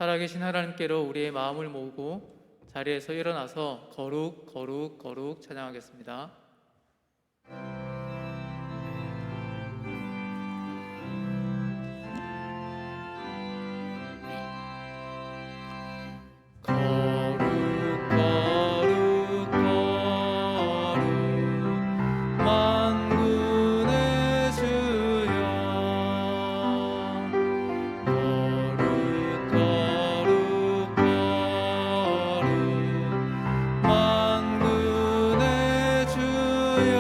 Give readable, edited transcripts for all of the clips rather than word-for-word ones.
살아계신 하나님께로 우리의 마음을 모으고 자리에서 일어나서 거룩 거룩 거룩 찬양하겠습니다. 거룩 거룩 거룩 만군의 주여 거룩 거룩 거룩 만군의 주여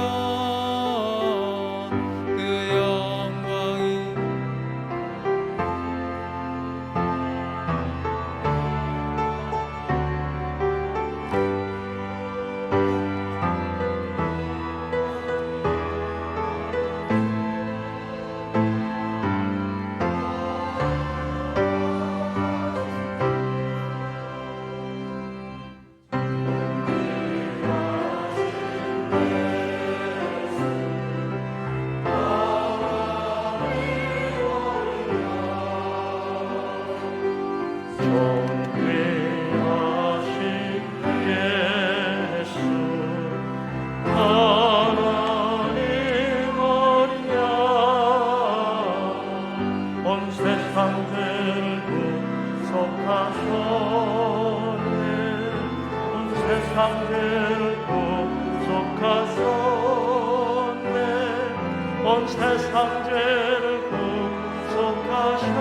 그 영광이 온 세상 죄를 구속하셨네.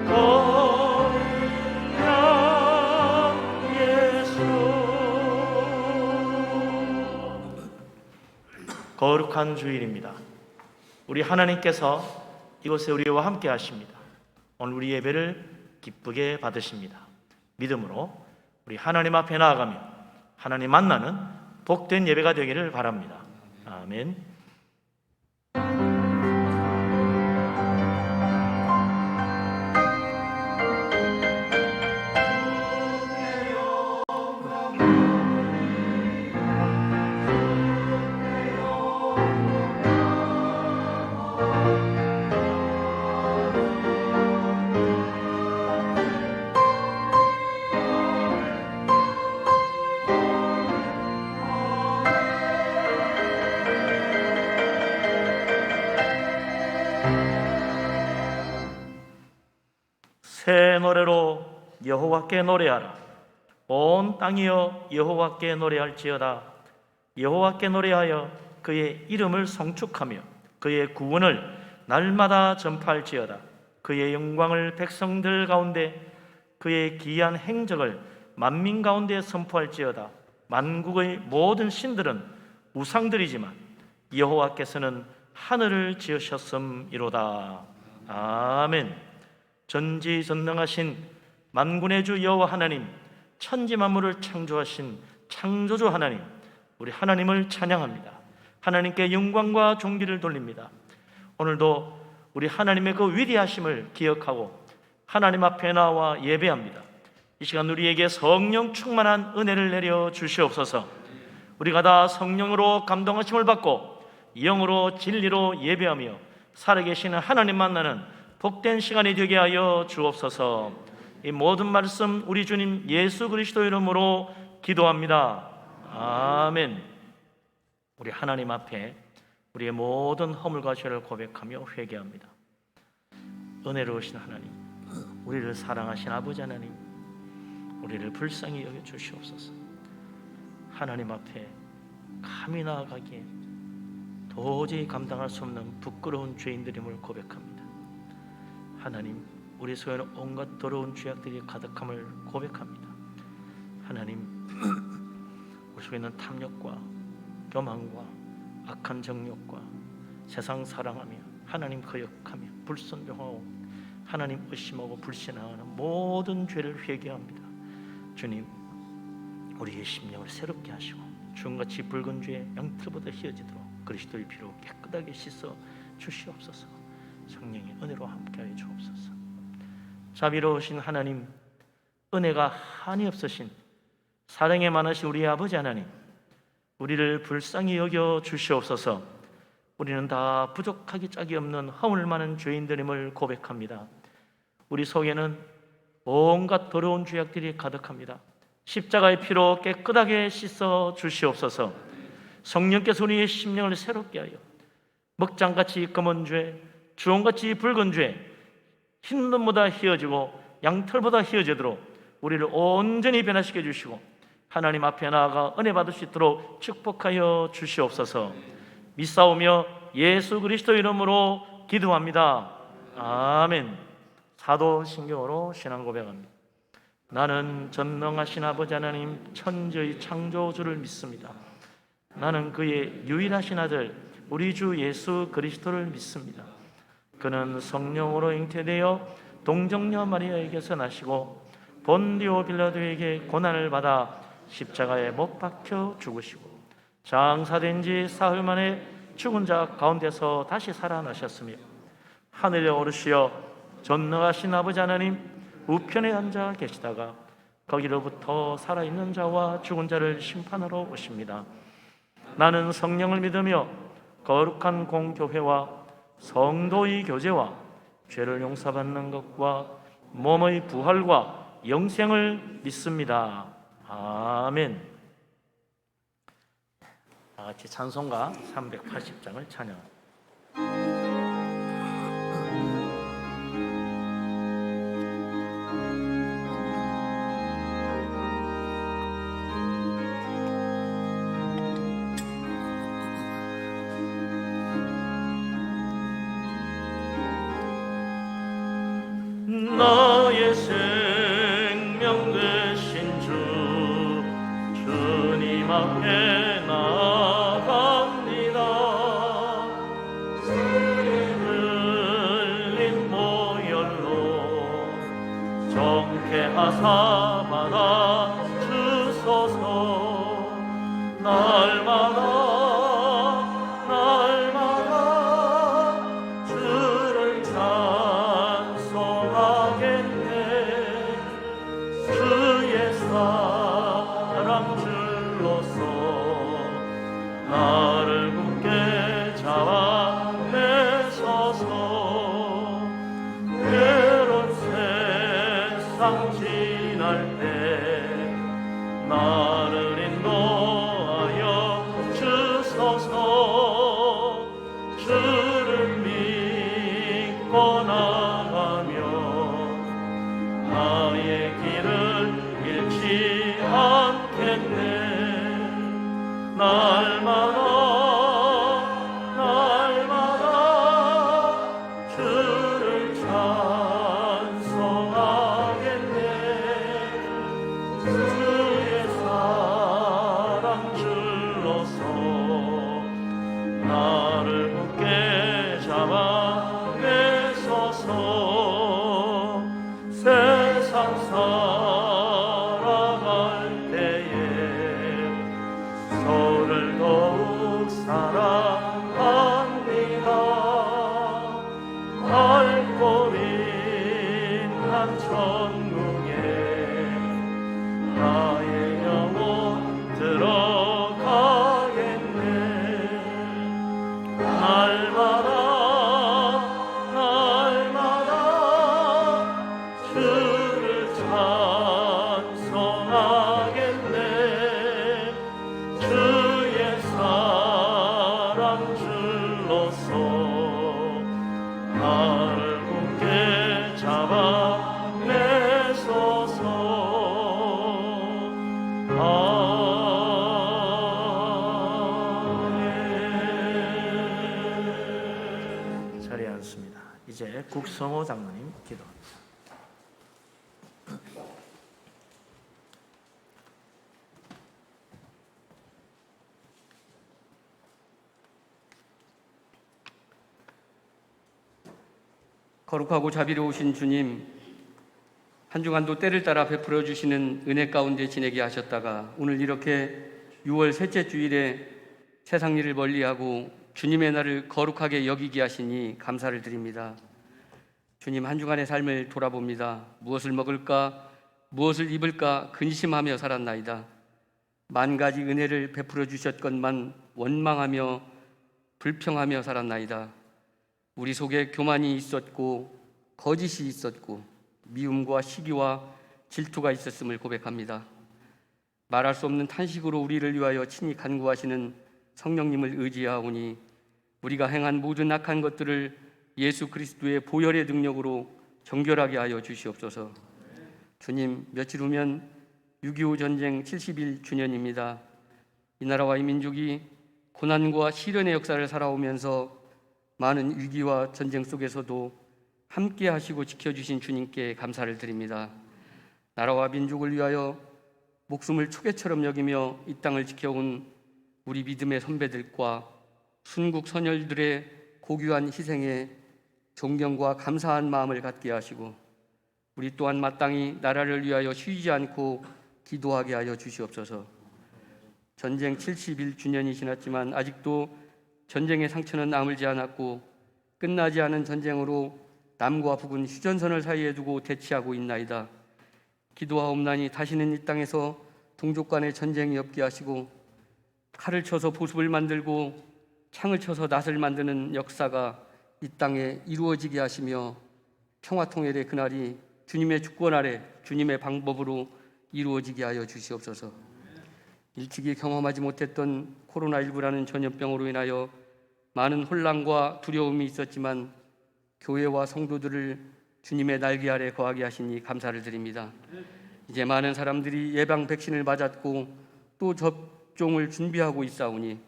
거룩한 예수. 거룩한 주일입니다. 우리 하나님께서 이곳에 우리와 함께 하십니다. 오늘 우리 예배를 기쁘게 받으십니다. 믿음으로 우리 하나님 앞에 나아가며 하나님 만나는 복된 예배가 되기를 바랍니다. 아멘. 새 노래로 여호와께 노래하라. 온 땅이여 여호와께 노래할지어다. 여호와께 노래하여 그의 이름을 송축하며 그의 구원을 날마다 전파할지어다. 그의 영광을 백성들 가운데 그의 기이한 행적을 만민 가운데 선포할지어다. 만국의 모든 신들은 우상들이지만 여호와께서는 하늘을 지으셨음이로다. 아멘. 전지전능하신 만군의 주 여호와 하나님, 천지 만물을 창조하신 창조주 하나님, 우리 하나님을 찬양합니다. 하나님께 영광과 존귀를 돌립니다. 오늘도 우리 하나님의 그 위대하심을 기억하고 하나님 앞에 나와 예배합니다. 이 시간 우리에게 성령 충만한 은혜를 내려 주시옵소서. 우리가 다 성령으로 감동하심을 받고 영으로 진리로 예배하며 살아계시는 하나님 만나는 복된 시간이 되게 하여 주옵소서. 이 모든 말씀 우리 주님 예수 그리스도 이름으로 기도합니다. 아멘. 우리 하나님 앞에 우리의 모든 허물과 죄를 고백하며 회개합니다. 은혜로우신 하나님, 우리를 사랑하신 아버지 하나님, 우리를 불쌍히 여겨 주시옵소서. 하나님 앞에 감히 나아가기에 도저히 감당할 수 없는 부끄러운 죄인들임을 고백합니다. 하나님, 우리 속에는 온갖 더러운 죄악들이 가득함을 고백합니다. 하나님, 우리 속에 있는 탐욕과 교만과 악한 정욕과 세상 사랑하며 하나님 거역하며 불순종하고 하나님 의심하고 불신하는 모든 죄를 회개합니다. 주님, 우리의 심령을 새롭게 하시고 주같이 붉은 죄 양털보다 희어지도록 그리스도의 피로 깨끗하게 씻어 주시옵소서. 성령의 은혜로 함께하여 주옵소서. 자비로우신 하나님, 은혜가 한이 없으신 사랑에 많으신 우리 아버지 하나님, 우리를 불쌍히 여겨 주시옵소서. 우리는 다 부족하기 짝이 없는 허물 많은 죄인들임을 고백합니다. 우리 속에는 온갖 더러운 죄악들이 가득합니다. 십자가의 피로 깨끗하게 씻어 주시옵소서. 성령께서 우리의 심령을 새롭게 하여 먹장같이 검은 죄, 주홍같이 붉은 죄, 흰 눈보다 희어지고 양털보다 희어지도록 우리를 온전히 변화시켜 주시고 하나님 앞에 나아가 은혜 받을 수 있도록 축복하여 주시옵소서. 믿사오며 예수 그리스도 이름으로 기도합니다. 아멘. 사도신경으로 신앙 고백합니다. 나는 전능하신 아버지 하나님 천지의 창조주를 믿습니다. 나는 그의 유일하신 아들 우리 주 예수 그리스도를 믿습니다. 그는 성령으로 잉태되어 동정녀 마리아에게서 나시고 본디오 빌라도에게 고난을 받아 십자가에 못 박혀 죽으시고 장사된 지 사흘 만에 죽은 자 가운데서 다시 살아나셨으며 하늘에 오르시어 전능하신 아버지 하나님 우편에 앉아 계시다가 거기로부터 살아있는 자와 죽은 자를 심판하러 오십니다. 나는 성령을 믿으며 거룩한 공교회와 성도의 교제와 죄를 용서받는 것과 몸의 부활과 영생을 믿습니다. 아멘. 다 같이 찬송가 380장을 찬양합니다. 나의 생명 되신 주 주님 앞에 나갑니다. 흘린 보혈로 정케하사 받아 주소서. 날마다 주를 찬송하겠네. 주의 사랑 줄로서 나를 굳게 잡아 내서서 괴로운 세상 지날 때 나를 인도하여 주소서. 주를 믿고 나가며 나의 길을 잃지 않겠네. 날마다 주를 찬송하겠네. 주의 사랑 줄로서 나를 굳게 잡아 내서서 세상 살아갈 때에 서로를 더욱 사랑합니다. 밝고 빛난 천국에 나의 영혼 들어가겠네. 날마다 주를 찬송하겠네. 주의 사랑 줄로서 나를 굳게 잡아 내소서. 아멘. 자리에 앉습니다. 이제 국성호 장로님 기도합니다. 거룩하고 자비로우신 주님, 한 주간도 때를 따라 베풀어 주시는 은혜 가운데 지내게 하셨다가 오늘 이렇게 6월 셋째 주일에 세상 일을 멀리하고 주님의 날을 거룩하게 여기게 하시니 감사를 드립니다. 주님, 한 주간의 삶을 돌아봅니다. 무엇을 먹을까, 무엇을 입을까 근심하며 살았나이다. 만 가지 은혜를 베풀어 주셨건만 원망하며 불평하며 살았나이다. 우리 속에 교만이 있었고 거짓이 있었고 미움과 시기와 질투가 있었음을 고백합니다. 말할 수 없는 탄식으로 우리를 위하여 친히 간구하시는 성령님을 의지하오니 우리가 행한 모든 악한 것들을 예수 그리스도의 보혈의 능력으로 정결하게 하여 주시옵소서. 주님, 며칠 후면 6.25 전쟁 70일 주년입니다. 이 나라와 이 민족이 고난과 시련의 역사를 살아오면서 많은 위기와 전쟁 속에서도 함께 하시고 지켜주신 주님께 감사를 드립니다. 나라와 민족을 위하여 목숨을 초계처럼 여기며 이 땅을 지켜온 우리 믿음의 선배들과 순국 선열들의 고귀한 희생에 존경과 감사한 마음을 갖게 하시고 우리 또한 마땅히 나라를 위하여 쉬지 않고 기도하게 하여 주시옵소서. 전쟁 70일 주년이 지났지만 아직도 전쟁의 상처는 나물지 않았고 끝나지 않은 전쟁으로 남과 북은 휴전선을 사이에 두고 대치하고 있나이다. 기도하옵나니 다시는 이 땅에서 동족 간의 전쟁이 없게 하시고 칼을 쳐서 보습을 만들고 창을 쳐서 낫을 만드는 역사가 이 땅에 이루어지게 하시며 평화통일의 그날이 주님의 주권 아래 주님의 방법으로 이루어지게 하여 주시옵소서. 일찍이 경험하지 못했던 코로나19라는 전염병으로 인하여 많은 혼란과 두려움이 있었지만 교회와 성도들을 주님의 날개 아래 거하게 하시니 감사를 드립니다. 이제 많은 사람들이 예방 백신을 맞았고 또 접종을 준비하고 있사오니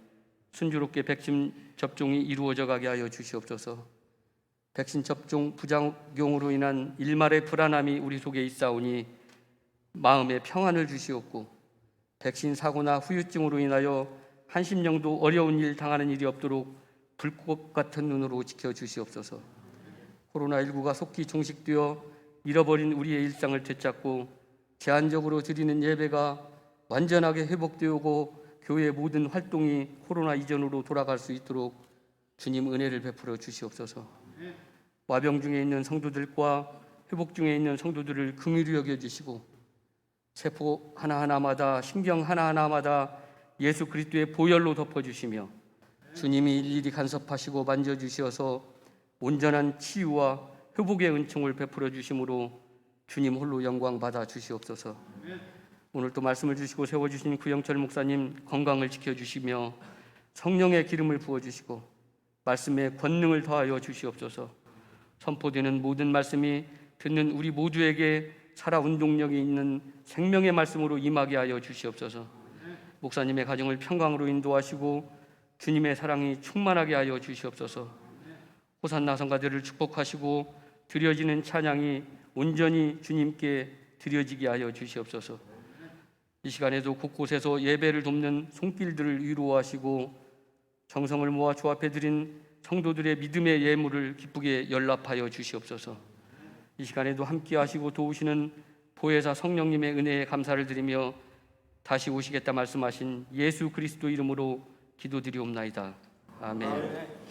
순조롭게 백신 접종이 이루어져 가게 하여 주시옵소서. 백신 접종 부작용으로 인한 일말의 불안함이 우리 속에 있사오니 마음의 평안을 주시옵고 백신 사고나 후유증으로 인하여 한심령도 어려운 일 당하는 일이 없도록 불꽃 같은 눈으로 지켜주시옵소서. 코로나19가 속히 종식되어 잃어버린 우리의 일상을 되찾고 제한적으로 드리는 예배가 완전하게 회복되고 교회의 모든 활동이 코로나 이전으로 돌아갈 수 있도록 주님 은혜를 베풀어 주시옵소서. 와병 중에 있는 성도들과 회복 중에 있는 성도들을 긍휼히 여겨주시고 세포 하나하나마다 신경 하나하나마다 예수 그리스도의 보혈로 덮어주시며 주님이 일일이 간섭하시고 만져주시어서 온전한 치유와 회복의 은총을 베풀어 주심으로 주님 홀로 영광 받아 주시옵소서. 오늘 또 말씀을 주시고 세워주신 구영철 목사님 건강을 지켜주시며 성령의 기름을 부어주시고 말씀의 권능을 더하여 주시옵소서. 선포되는 모든 말씀이 듣는 우리 모두에게 살아 운동력이 있는 생명의 말씀으로 임하게 하여 주시옵소서. 목사님의 가정을 평강으로 인도하시고 주님의 사랑이 충만하게 하여 주시옵소서. 호산나 성가들을 축복하시고 드려지는 찬양이 온전히 주님께 드려지게 하여 주시옵소서. 이 시간에도 곳곳에서 예배를 돕는 손길들을 위로하시고 정성을 모아 주 앞에 드린 성도들의 믿음의 예물을 기쁘게 연락하여 주시옵소서. 이 시간에도 함께 하시고 도우시는 보혜사 성령님의 은혜에 감사를 드리며 다시 오시겠다 말씀하신 예수 그리스도 이름으로 기도드리옵나이다. 아멘.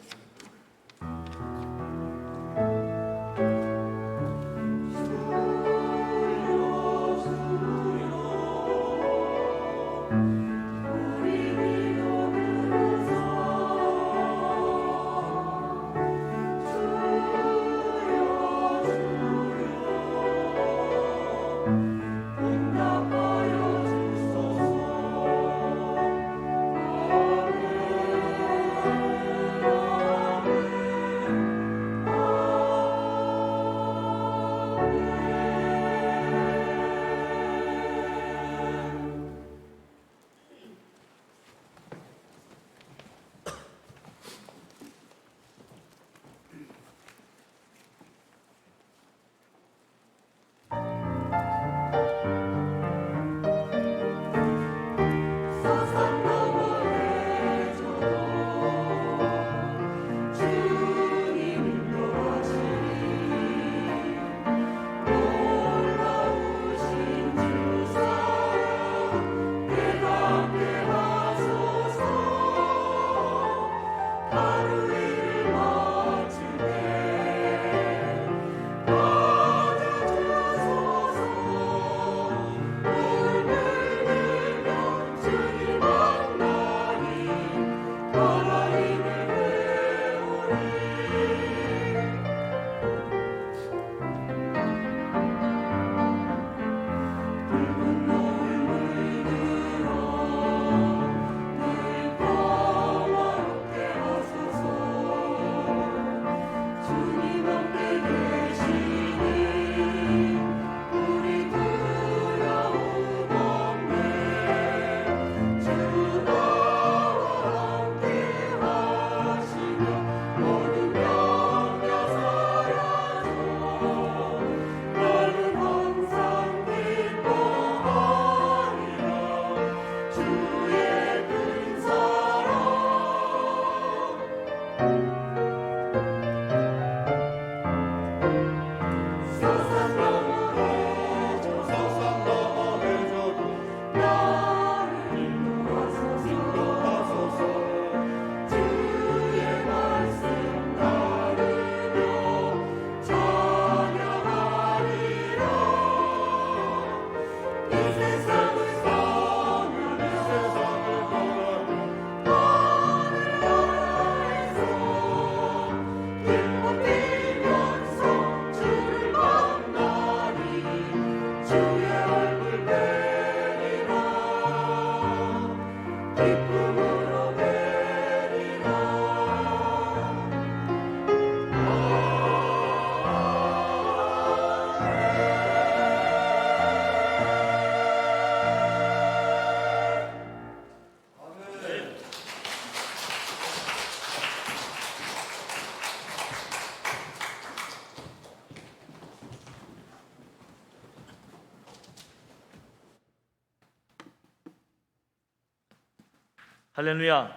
할렐루야.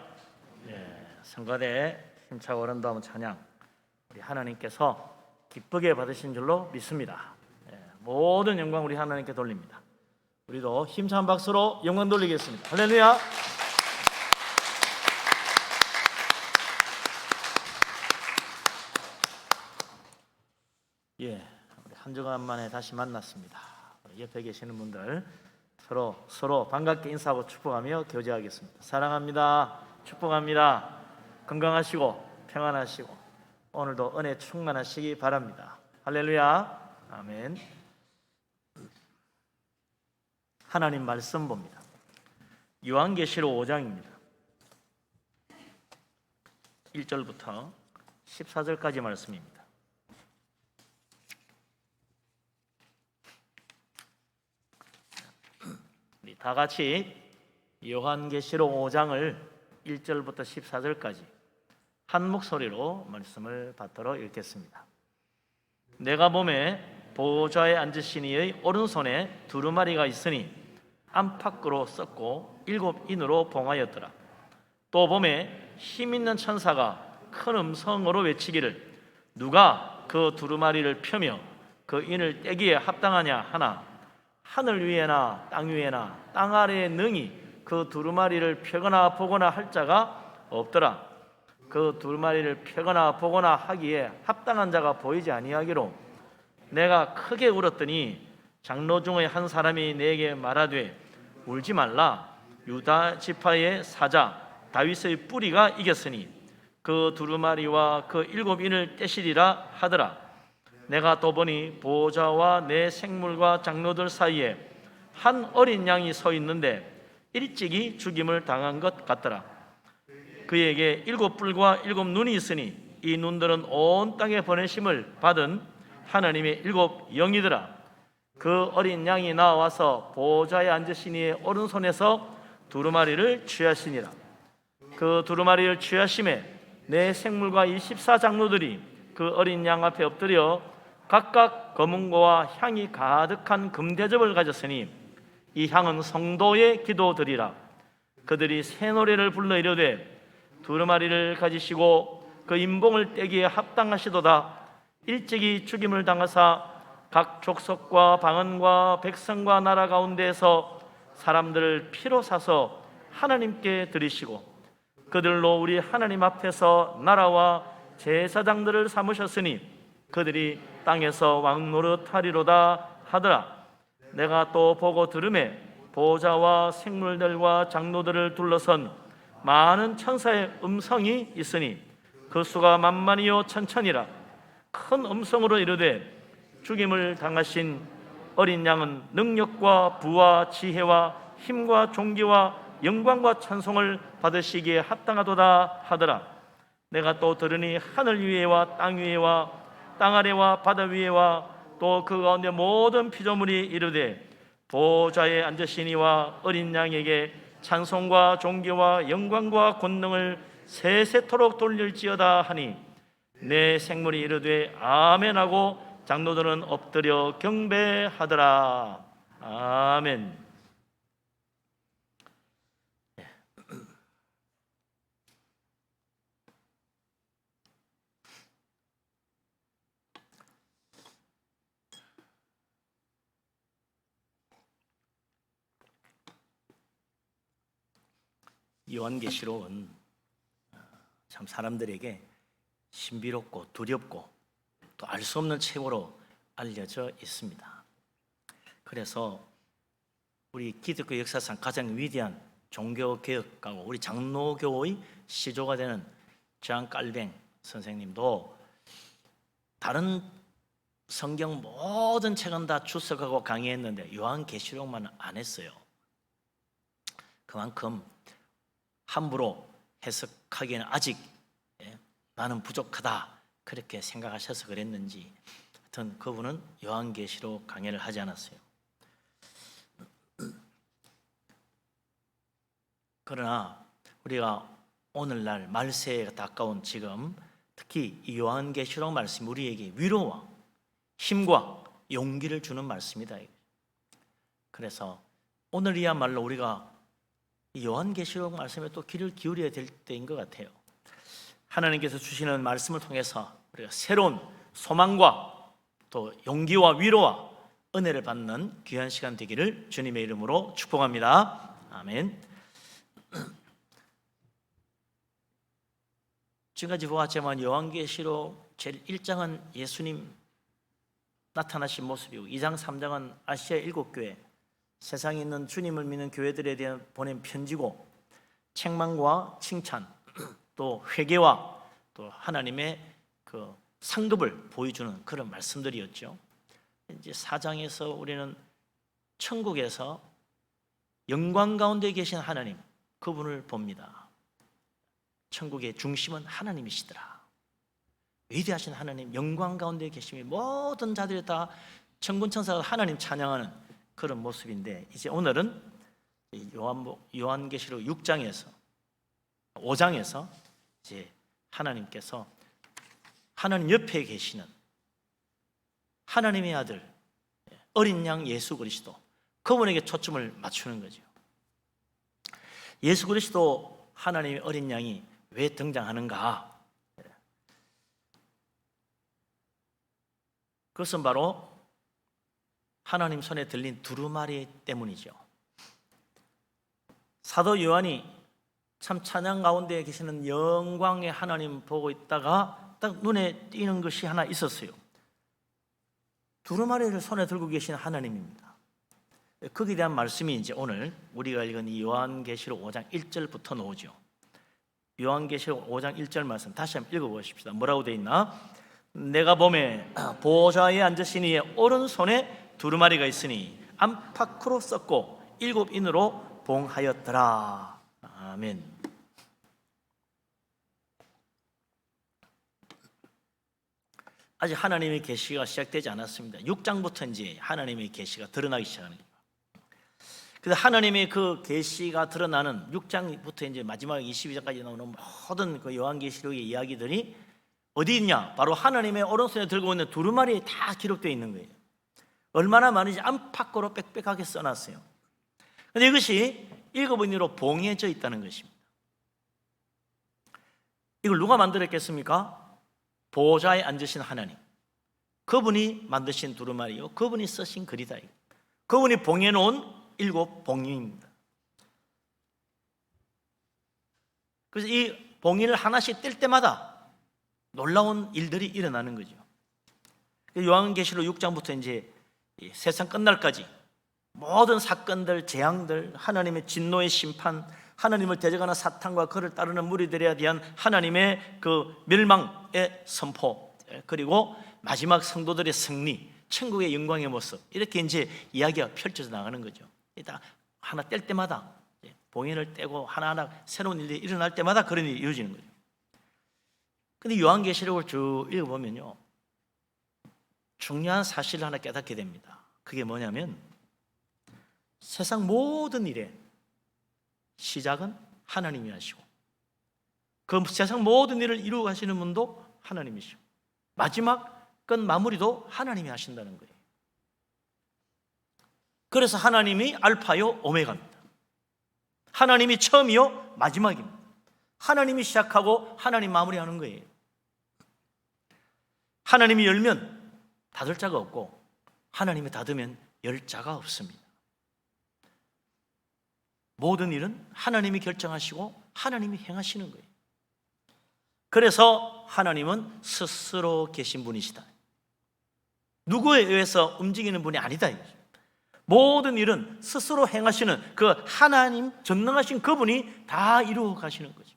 성가대 힘차고 아름다운 찬양 우리 하나님께서 기쁘게 받으신 줄로 믿습니다. 모든 영광 우리 하나님께 돌립니다. 우리도 힘찬 박수로 영광 돌리겠습니다. 할렐루야. 우리 한 주간 만에 다시 만났습니다. 옆에 계시는 분들 서로 반갑게 인사하고 축복하며 교제하겠습니다. 사랑합니다. 축복합니다. 건강하시고 평안하시고 오늘도 은혜 충만하시기 바랍니다. 할렐루야. 아멘. 하나님 말씀 봅니다. 요한계시록 5장입니다. 1절부터 14절까지 말씀입니다. 우리 다 같이 요한계시록 5장을 1절부터 14절까지 한 목소리로 말씀을 받들어 읽겠습니다. 내가 보매 보좌에 앉으신 이의 오른손에 두루마리가 있으니 안팎으로 썩고 7인으로 봉하였더라. 또 보매 힘있는 천사가 큰 음성으로 외치기를 누가 그 두루마리를 펴며 그 인을 떼기에 합당하냐 하나 하늘 위에나 땅 위에나 땅 아래에 능히 그 두루마리를 펴거나 보거나 할 자가 없더라. 그 두루마리를 펴거나 보거나 하기에 합당한 자가 보이지 아니하기로 내가 크게 울었더니 장로 중의 한 사람이 내게 말하되 울지 말라. 유다 지파의 사자 다윗의 뿌리가 이겼으니 그 두루마리와 그 7인을 떼시리라 하더라. 내가 또 보니 보좌와 내 생물과 장로들 사이에 한 어린 양이 서 있는데 일찍이 죽임을 당한 것 같더라. 그에게 7뿔과 7눈이 있으니 이 눈들은 온 땅에 보내심을 받은 하나님의 7영이더라. 그 어린 양이 나와서 보좌에 앉으신 이의 오른손에서 두루마리를 취하시니라. 그 두루마리를 취하심에 내 생물과 24장로들이 그 어린 양 앞에 엎드려 각각 검은고와 향이 가득한 금대접을 가졌으니 이 향은 성도의 기도드리라. 그들이 새 노래를 불러 이르되 두루마리를 가지시고 그 인봉을 떼기에 합당하시도다. 일찍이 죽임을 당하사 각 족속과 방언과 백성과 나라 가운데에서 사람들을 피로 사서 하나님께 드리시고 그들로 우리 하나님 앞에서 나라와 제사장들을 삼으셨으니 그들이 땅에서 왕 노릇하리로다 하더라. 내가 또 보고 들으매 보좌와 생물들과 장로들을 둘러선 많은 천사의 음성이 있으니 그 수가 만만이요 천천이라. 큰 음성으로 이르되 죽임을 당하신 어린 양은 능력과 부와 지혜와 힘과 존귀와 영광과 찬송을 받으시기에 합당하도다 하더라. 내가 또 들으니 하늘 위에와 땅 위에와 땅 아래와 바다 위에와 또 그 가운데 모든 피조물이 이르되 보좌에 앉으신 이와 어린 양에게 찬송과 존귀와 영광과 권능을 세세토록 돌릴지어다 하니 내 생물이 이르되 아멘하고 장로들은 엎드려 경배하더라. 아멘. 요한계시록은 참 사람들에게 신비롭고 두렵고 또 알 수 없는 책으로 알려져 있습니다. 그래서 우리 기독교 역사상 가장 위대한 종교개혁가고 우리 장로교의 시조가 되는 장 깔뱅 선생님도 다른 성경 모든 책은 다 출석하고 강의했는데 요한계시록만 안 했어요. 그만큼 함부로 해석하기에는 아직 나는 부족하다 그렇게 생각하셔서 그랬는지 하여튼 그분은 요한계시록 강의를 하지 않았어요. 그러나 우리가 오늘날 말세에 가까운 지금 특히 이 요한계시록 말씀이 우리에게 위로와 힘과 용기를 주는 말씀이다. 그래서 오늘이야말로 우리가 이 요한계시록 말씀에 또 귀를 기울여야 될 때인 것 같아요. 하나님께서 주시는 말씀을 통해서 우리가 새로운 소망과 또 용기와 위로와 은혜를 받는 귀한 시간 되기를 주님의 이름으로 축복합니다. 아멘. 지금까지 보았지만 요한계시록 제1장은 예수님 나타나신 모습이고 2장 3장은 아시아 7교회 세상에 있는 주님을 믿는 교회들에 대한 보낸 편지고 책망과 칭찬 또 회개와 또 하나님의 그 상급을 보여주는 그런 말씀들이었죠. 이제 4장에서 우리는 천국에서 영광 가운데 계신 하나님 그분을 봅니다. 천국의 중심은 하나님이시더라. 위대하신 하나님 영광 가운데 계심이 모든 자들이 다 천군천사가 하나님 찬양하는 그런 모습인데 이제 오늘은 요한계시록 6장에서 5장에서 이제 하나님께서 하나님 옆에 계시는 하나님의 아들 어린 양 예수 그리스도 그분에게 초점을 맞추는 거죠. 예수 그리스도 하나님의 어린 양이 왜 등장하는가? 그것은 바로 하나님 손에 들린 두루마리 때문이죠. 사도 요한이 참 찬양 가운데 계시는 영광의 하나님 보고 있다가 딱 눈에 띄는 것이 하나 있었어요. 두루마리를 손에 들고 계신 하나님입니다. 거기에 대한 말씀이 이제 오늘 우리가 읽은 이 요한계시록 5장 1절부터 나오죠. 요한계시록 5장 1절 말씀 다시 한번 읽어보십시다. 뭐라고 되어 있나? 내가 보매 보좌에 앉으신 이의 오른손에 두루마리가 있으니 안팎으로 썼고 7인으로 봉하였더라. 아멘. 아직 하나님의 계시가 시작되지 않았습니다. 6장부터 이제 하나님의 계시가 드러나기 시작하는 거예요. 그래서 하나님의 그 계시가 드러나는 6장부터 이제 마지막 22장까지 나오는 모든 그 요한계시록의 이야기들이 어디 있냐? 바로 하나님의 오른손에 들고 있는 두루마리에 다 기록되어 있는 거예요. 얼마나 많은지 안팎으로 빽빽하게 써놨어요. 그런데 이것이 7인으로 봉해져 있다는 것입니다. 이걸 누가 만들었겠습니까? 보좌에 앉으신 하나님, 그분이 만드신 두루마리요, 그분이 쓰신 글이다. 그분이 봉해놓은 7 봉인입니다. 그래서 이 봉인을 하나씩 뗄 때마다 놀라운 일들이 일어나는 거죠. 요한계시록 6장부터 이제 세상 끝날까지 모든 사건들, 재앙들, 하나님의 진노의 심판, 하나님을 대적하는 사탄과 그를 따르는 무리들에 대한 하나님의 그 멸망의 선포, 그리고 마지막 성도들의 승리, 천국의 영광의 모습, 이렇게 이제 이야기가 펼쳐져 나가는 거죠. 일단 하나 뗄 때마다 봉인을 떼고 하나하나 새로운 일이 일어날 때마다 그런 일이 이루어지는 거죠. 근데 요한계시록을 쭉 읽어보면요, 중요한 사실을 하나 깨닫게 됩니다. 그게 뭐냐면 세상 모든 일의 시작은 하나님이 하시고 그 세상 모든 일을 이루어 가시는 분도 하나님이시고 마지막 끝 마무리도 하나님이 하신다는 거예요. 그래서 하나님이 알파요 오메가입니다. 하나님이 처음이요 마지막입니다. 하나님이 시작하고 하나님 마무리하는 거예요. 하나님이 열면 닫을 자가 없고 하나님이 닫으면 열 자가 없습니다. 모든 일은 하나님이 결정하시고 하나님이 행하시는 거예요. 그래서 하나님은 스스로 계신 분이시다. 누구에 의해서 움직이는 분이 아니다. 모든 일은 스스로 행하시는 그 하나님 전능하신 그분이 다 이루어 가시는 거죠.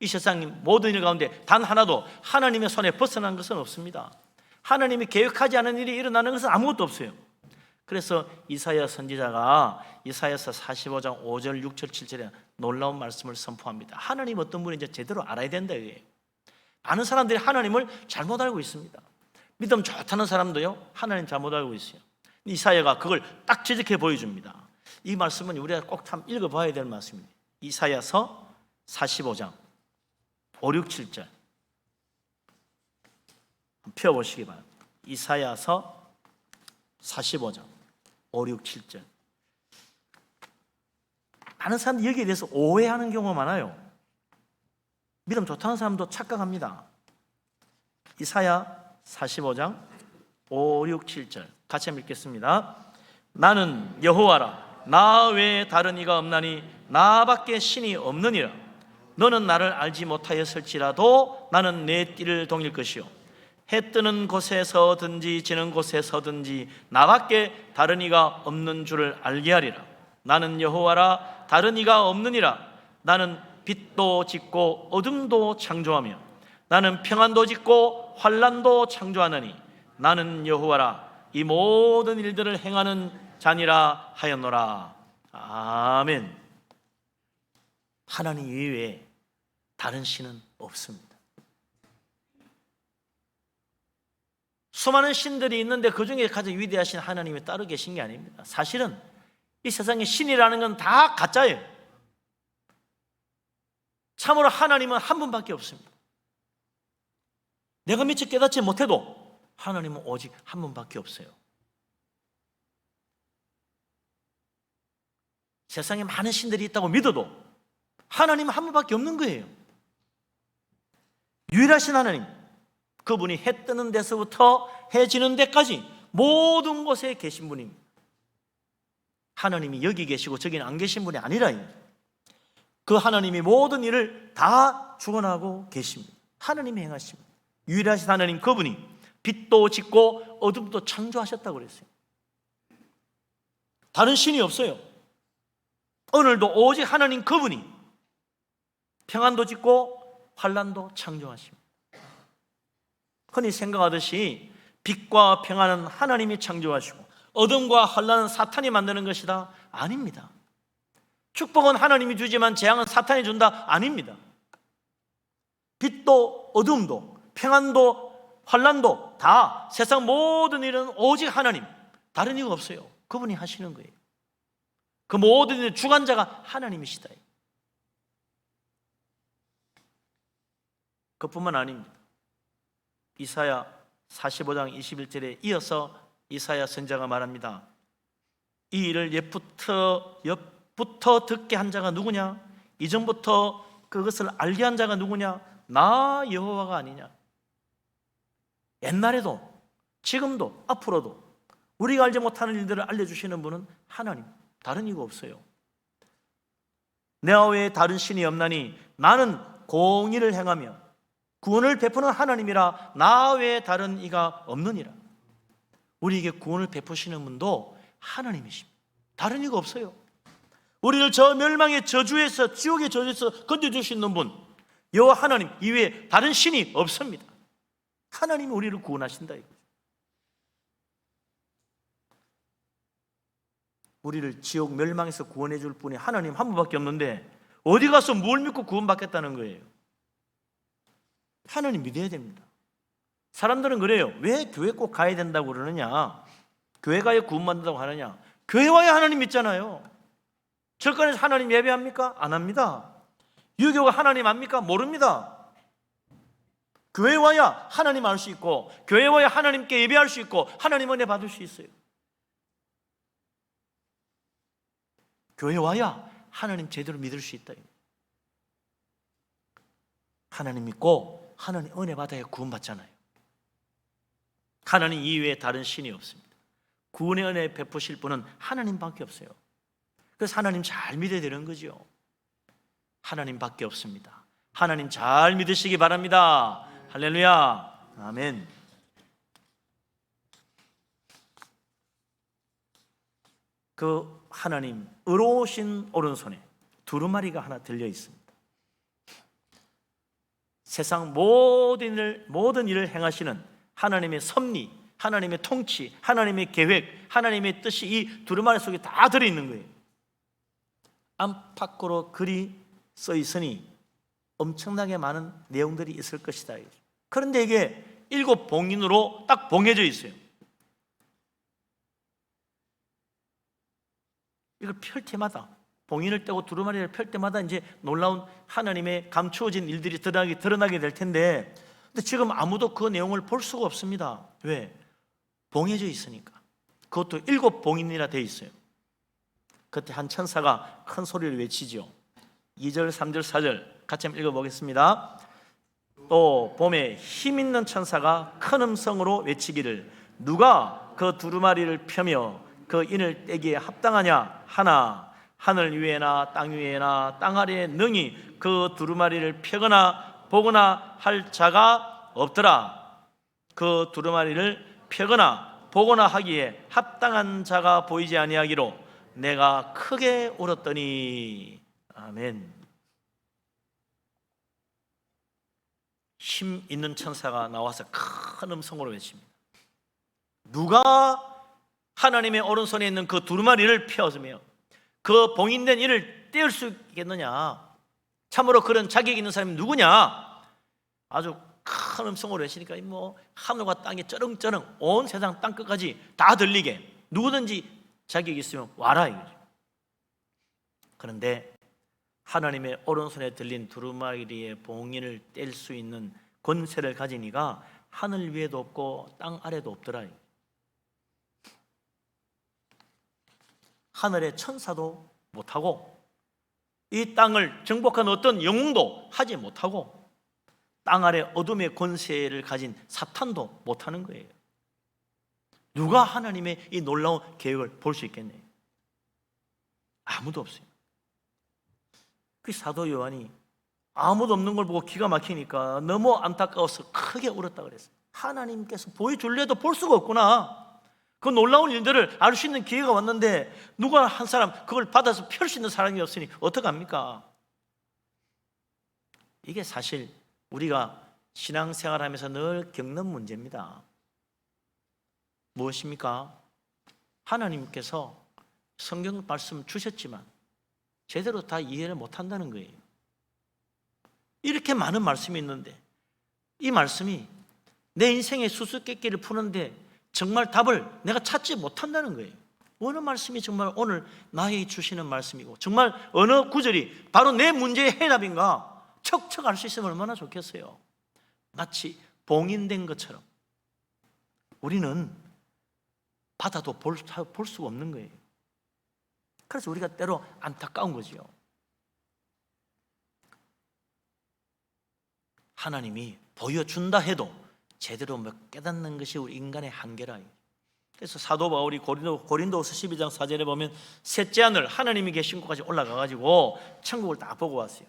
이 세상 모든 일 가운데 단 하나도 하나님의 손에 벗어난 것은 없습니다. 하나님이 계획하지 않은 일이 일어나는 것은 아무것도 없어요. 그래서 이사야 선지자가 이사야서 45장 5절, 6절, 7절에 놀라운 말씀을 선포합니다. 하나님 어떤 분인지 제대로 알아야 된다 이거예요. 많은 사람들이 하나님을 잘못 알고 있습니다. 믿음 좋다는 사람도요, 하나님 잘못 알고 있어요. 이사야가 그걸 딱 지적해 보여줍니다. 이 말씀은 우리가 꼭 참 읽어봐야 될 말씀입니다. 이사야서 45장 5, 6, 7절 펴보시기 바랍니다. 이사야서 45장 5, 6, 7절. 많은 사람들이 여기에 대해서 오해하는 경우가 많아요. 믿음 좋다는 사람도 착각합니다. 이사야 45장 5, 6, 7절 같이 읽겠습니다. 나는 여호와라, 나 외에 다른 이가 없나니 나밖에 신이 없느니라. 너는 나를 알지 못하였을지라도 나는 내 띠를 동일 것이요 해 뜨는 곳에서든지 지는 곳에서든지 나밖에 다른 이가 없는 줄을 알게 하리라. 나는 여호와라, 다른 이가 없느니라. 나는 빛도 짓고 어둠도 창조하며 나는 평안도 짓고 환난도 창조하느니 나는 여호와라, 이 모든 일들을 행하는 자니라 하였노라. 아멘. 하나님 이외에 다른 신은 없습니다. 수많은 신들이 있는데 그 중에 가장 위대하신 하나님이 따로 계신 게 아닙니다. 사실은 이 세상에 신이라는 건 다 가짜예요. 참으로 하나님은 한 분밖에 없습니다. 내가 미처 깨닫지 못해도 하나님은 오직 한 분밖에 없어요. 세상에 많은 신들이 있다고 믿어도 하나님은 한 분밖에 없는 거예요. 유일하신 하나님, 그분이 해 뜨는 데서부터 해 지는 데까지 모든 곳에 계신 분입니다. 하나님이 여기 계시고 저기는 안 계신 분이 아니라 그 하나님이 모든 일을 다 주관하고 계십니다. 하나님이 행하십니다. 유일하신 하나님, 그분이 빛도 짓고 어둠도 창조하셨다고 그랬어요. 다른 신이 없어요. 오늘도 오직 하나님 그분이 평안도 짓고 환난도 창조하십니다. 흔히 생각하듯이 빛과 평안은 하나님이 창조하시고 어둠과 환난은 사탄이 만드는 것이다? 아닙니다. 축복은 하나님이 주지만 재앙은 사탄이 준다? 아닙니다. 빛도 어둠도 평안도 환난도 다 세상 모든 일은 오직 하나님, 다른 이유가 없어요. 그분이 하시는 거예요. 그 모든 일의 주관자가 하나님이시다. 그뿐만 아닙니다. 이사야 45장 21절에 이어서 이사야 선지자가 말합니다. 이 일을 옛부터 듣게 한 자가 누구냐? 이전부터 그것을 알게 한 자가 누구냐? 나 여호와가 아니냐? 옛날에도 지금도 앞으로도 우리가 알지 못하는 일들을 알려주시는 분은 하나님, 다른 이유가 없어요. 내가 외에 다른 신이 없나니 나는 공의를 행하며 구원을 베푸는 하나님이라 나 외에 다른 이가 없느니라. 우리에게 구원을 베푸시는 분도 하나님이십니다. 다른 이가 없어요. 우리를 저 멸망의 저주에서, 지옥의 저주에서 건져주시는 분, 여호와 하나님 이외에 다른 신이 없습니다. 하나님이 우리를 구원하신다 이거죠. 우리를 지옥 멸망에서 구원해 줄 분이 하나님 한 분밖에 없는데 어디 가서 뭘 믿고 구원받겠다는 거예요? 하나님 믿어야 됩니다. 사람들은 그래요. 왜 교회 꼭 가야 된다고 그러느냐? 교회 가야 구원받는다고 하느냐? 교회 와야 하나님 믿잖아요. 절간에서 하나님 예배합니까? 안 합니다. 유교가 하나님 압니까? 모릅니다. 교회 와야 하나님 알 수 있고 교회 와야 하나님께 예배할 수 있고 하나님 은혜 받을 수 있어요. 교회 와야 하나님 제대로 믿을 수 있다. 하나님 믿고 하나님 은혜 받아야 구원받잖아요. 하나님 이외에 다른 신이 없습니다. 구원의 은혜 베푸실 분은 하나님밖에 없어요. 그래서 하나님 잘 믿어야 되는 거죠. 하나님밖에 없습니다. 하나님 잘 믿으시기 바랍니다. 할렐루야. 아멘. 그 하나님 의로우신 오른손에 두루마리가 하나 들려 있습니다. 세상 모든 일을 행하시는 하나님의 섭리, 하나님의 통치, 하나님의 계획, 하나님의 뜻이 이 두루마리 속에 다 들어있는 거예요. 안팎으로 글이 써 있으니 엄청나게 많은 내용들이 있을 것이다. 그런데 이게 7 봉인으로 딱 봉해져 있어요. 이걸 펼 때마다, 봉인을 떼고 두루마리를 펼 때마다 이제 놀라운 하나님의 감추어진 일들이 드러나게 될 텐데, 근데 지금 아무도 그 내용을 볼 수가 없습니다. 왜? 봉해져 있으니까. 그것도 7 봉인이라 되어 있어요. 그때 한 천사가 큰 소리를 외치죠. 2절, 3절, 4절 같이 한번 읽어보겠습니다. 또 봄에 힘 있는 천사가 큰 음성으로 외치기를, 누가 그 두루마리를 펴며 그 인을 떼기에 합당하냐 하나, 하늘 위에나 땅 위에나 땅 아래에 능히 그 두루마리를 펴거나 보거나 할 자가 없더라. 그 두루마리를 펴거나 보거나 하기에 합당한 자가 보이지 아니하기로 내가 크게 울었더니. 아멘. 힘 있는 천사가 나와서 큰 음성으로 외칩니다. 누가 하나님의 오른손에 있는 그 두루마리를 펴으며 그 봉인된 이를 떼을 수 있겠느냐? 참으로 그런 자격이 있는 사람이 누구냐? 아주 큰 음성으로 외치니까 뭐 하늘과 땅이 쩌렁쩌렁 온 세상 땅끝까지 다 들리게 누구든지 자격이 있으면 와라 이거죠. 그런데 하나님의 오른손에 들린 두루마리의 봉인을 뗄 수 있는 권세를 가진 이가 하늘 위에도 없고 땅 아래도 없더라. 하늘의 천사도 못하고 이 땅을 정복한 어떤 영웅도 하지 못하고 땅 아래 어둠의 권세를 가진 사탄도 못하는 거예요. 누가 하나님의 이 놀라운 계획을 볼 수 있겠네요? 아무도 없어요. 그 사도 요한이 아무도 없는 걸 보고 기가 막히니까 너무 안타까워서 크게 울었다 그랬어요. 하나님께서 보여줄래도 볼 수가 없구나. 그 놀라운 일들을 알 수 있는 기회가 왔는데 누가 한 사람 그걸 받아서 펼 수 있는 사람이 없으니 어떡합니까? 이게 사실 우리가 신앙생활하면서 늘 겪는 문제입니다. 무엇입니까? 하나님께서 성경 말씀 주셨지만 제대로 다 이해를 못한다는 거예요. 이렇게 많은 말씀이 있는데 이 말씀이 내 인생의 수수께끼를 푸는데 정말 답을 내가 찾지 못한다는 거예요. 어느 말씀이 정말 오늘 나에게 주시는 말씀이고 정말 어느 구절이 바로 내 문제의 해답인가 척척 알 수 있으면 얼마나 좋겠어요. 마치 봉인된 것처럼 우리는 받아도 볼 수가 없는 거예요. 그래서 우리가 때로 안타까운 거지요. 하나님이 보여준다 해도 제대로 깨닫는 것이 우리 인간의 한계라. 그래서 사도 바울이 고린도후서 12장 4절에 보면 셋째 하늘 하나님이 계신 곳까지 올라가가지고 천국을 다 보고 왔어요.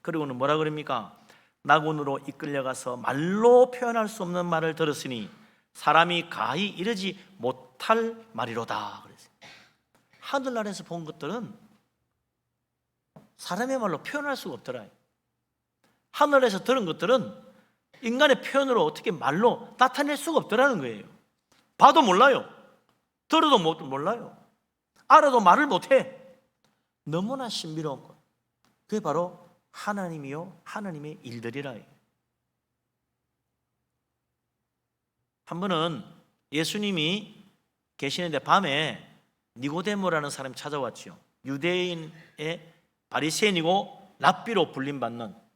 그리고는 뭐라 그럽니까? 낙원으로 이끌려가서 말로 표현할 수 없는 말을 들었으니 사람이 가히 이르지 못할 말이로다 그랬어요. 하늘나라에서 본 것들은 사람의 말로 표현할 수가 없더라. 하늘에서 들은 것들은 인간의 표현으로 어떻게 말로 나타낼 수가 없더라는 거예요. 봐도 몰라요. 들어도 몰라요. 알아도 말을 못해. 너무나 신비로운 것. 그게 바로 하나님이요 하나님의 일들이라. 한 번은 예수님이 계시는데 밤에 니고데모라는 사람이 찾아왔죠. 유대인의 바리새인이고 랍비로 불림받는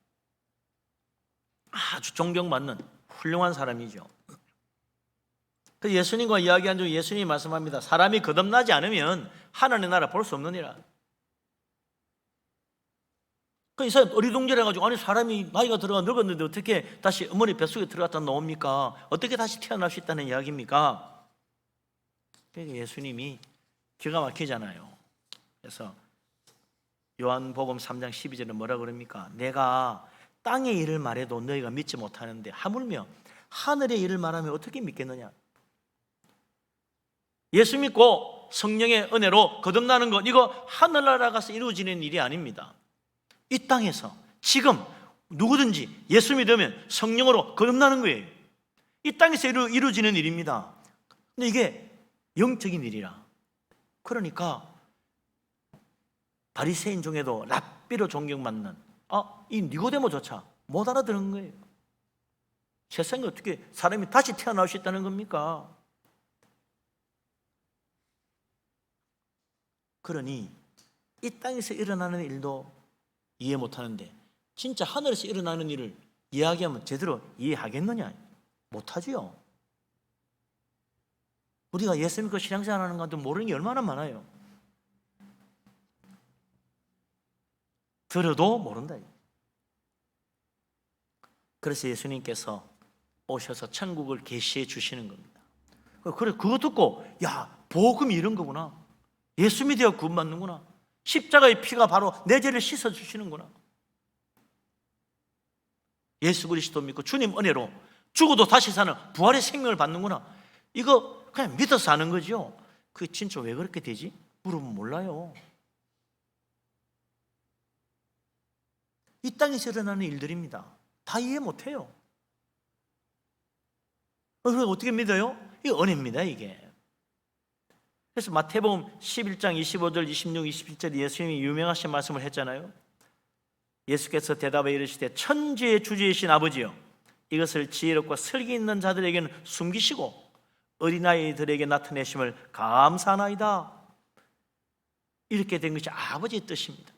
아주 존경받는 훌륭한 사람이죠. 그 예수님과 이야기한 중 예수님이 말씀합니다. 사람이 거듭나지 않으면 하나님의 나라 볼 수 없느니라. 그 이 사람 어리둥절해가지고 아니 사람이 나이가 들어가 늙었는데 어떻게 다시 어머니 뱃속에 들어갔다 나옵니까? 어떻게 다시 태어날 수 있다는 이야기입니까? 그러니까 예수님이 기가 막히잖아요. 그래서 요한복음 3장 12절에 뭐라 그럽니까? 내가 땅의 일을 말해도 너희가 믿지 못하는데 하물며 하늘의 일을 말하면 어떻게 믿겠느냐? 예수 믿고 성령의 은혜로 거듭나는 것 이거 하늘나라 가서 이루어지는 일이 아닙니다. 이 땅에서 지금 누구든지 예수 믿으면 성령으로 거듭나는 거예요. 이 땅에서 이루어지는 일입니다. 근데 이게 영적인 일이라. 그러니까 바리새인 중에도 랍비로 존경받는 이 니고데모조차 못 알아들은 거예요. 세상에 어떻게 사람이 다시 태어날 수 있다는 겁니까? 그러니 이 땅에서 일어나는 일도 이해 못하는데 진짜 하늘에서 일어나는 일을 이야기하면 제대로 이해하겠느냐? 못하지요. 우리가 예수 믿고 신앙생활하는 건데 모르는 게 얼마나 많아요. 들어도 모른다. 그래서 예수님께서 오셔서 천국을 계시해 주시는 겁니다. 그래, 그거 듣고 야, 복음이 이런 거구나. 예수 믿어야 구원받는구나. 십자가의 피가 바로 내 죄를 씻어주시는구나. 예수 그리스도 믿고 주님 은혜로 죽어도 다시 사는 부활의 생명을 받는구나. 이거 그냥 믿어서 하는 거죠. 그게 진짜 왜 그렇게 되지? 물으면 몰라요. 이 땅에서 일어나는 일들입니다. 다 이해 못해요. 그럼 어떻게 믿어요? 이게 은혜입니다, 이게. 그래서 마태복음 11장 25절, 26, 27절 예수님이 유명하신 말씀을 했잖아요. 예수께서 대답해 이르시되 천지의 주주이신 아버지여, 이것을 지혜롭고 설기 있는 자들에게는 숨기시고 어린아이들에게 나타내심을 감사하나이다. 이렇게 된 것이 아버지의 뜻입니다.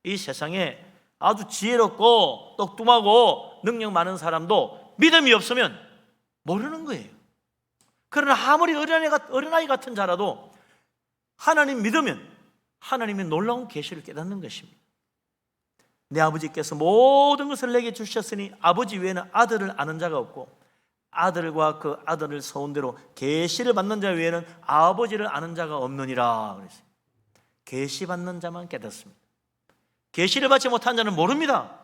이 세상에 아주 지혜롭고 똑똑하고 능력 많은 사람도 믿음이 없으면 모르는 거예요. 그러나 아무리 어린아이 같은 자라도 하나님 믿으면 하나님의 놀라운 계시를 깨닫는 것입니다. 내 아버지께서 모든 것을 내게 주셨으니 아버지 외에는 아들을 아는 자가 없고 아들과 그 아들을 서운대로 계시를 받는 자 외에는 아버지를 아는 자가 없느니라 그랬어요. 계시 받는 자만 깨닫습니다. 계시를 받지 못한 자는 모릅니다.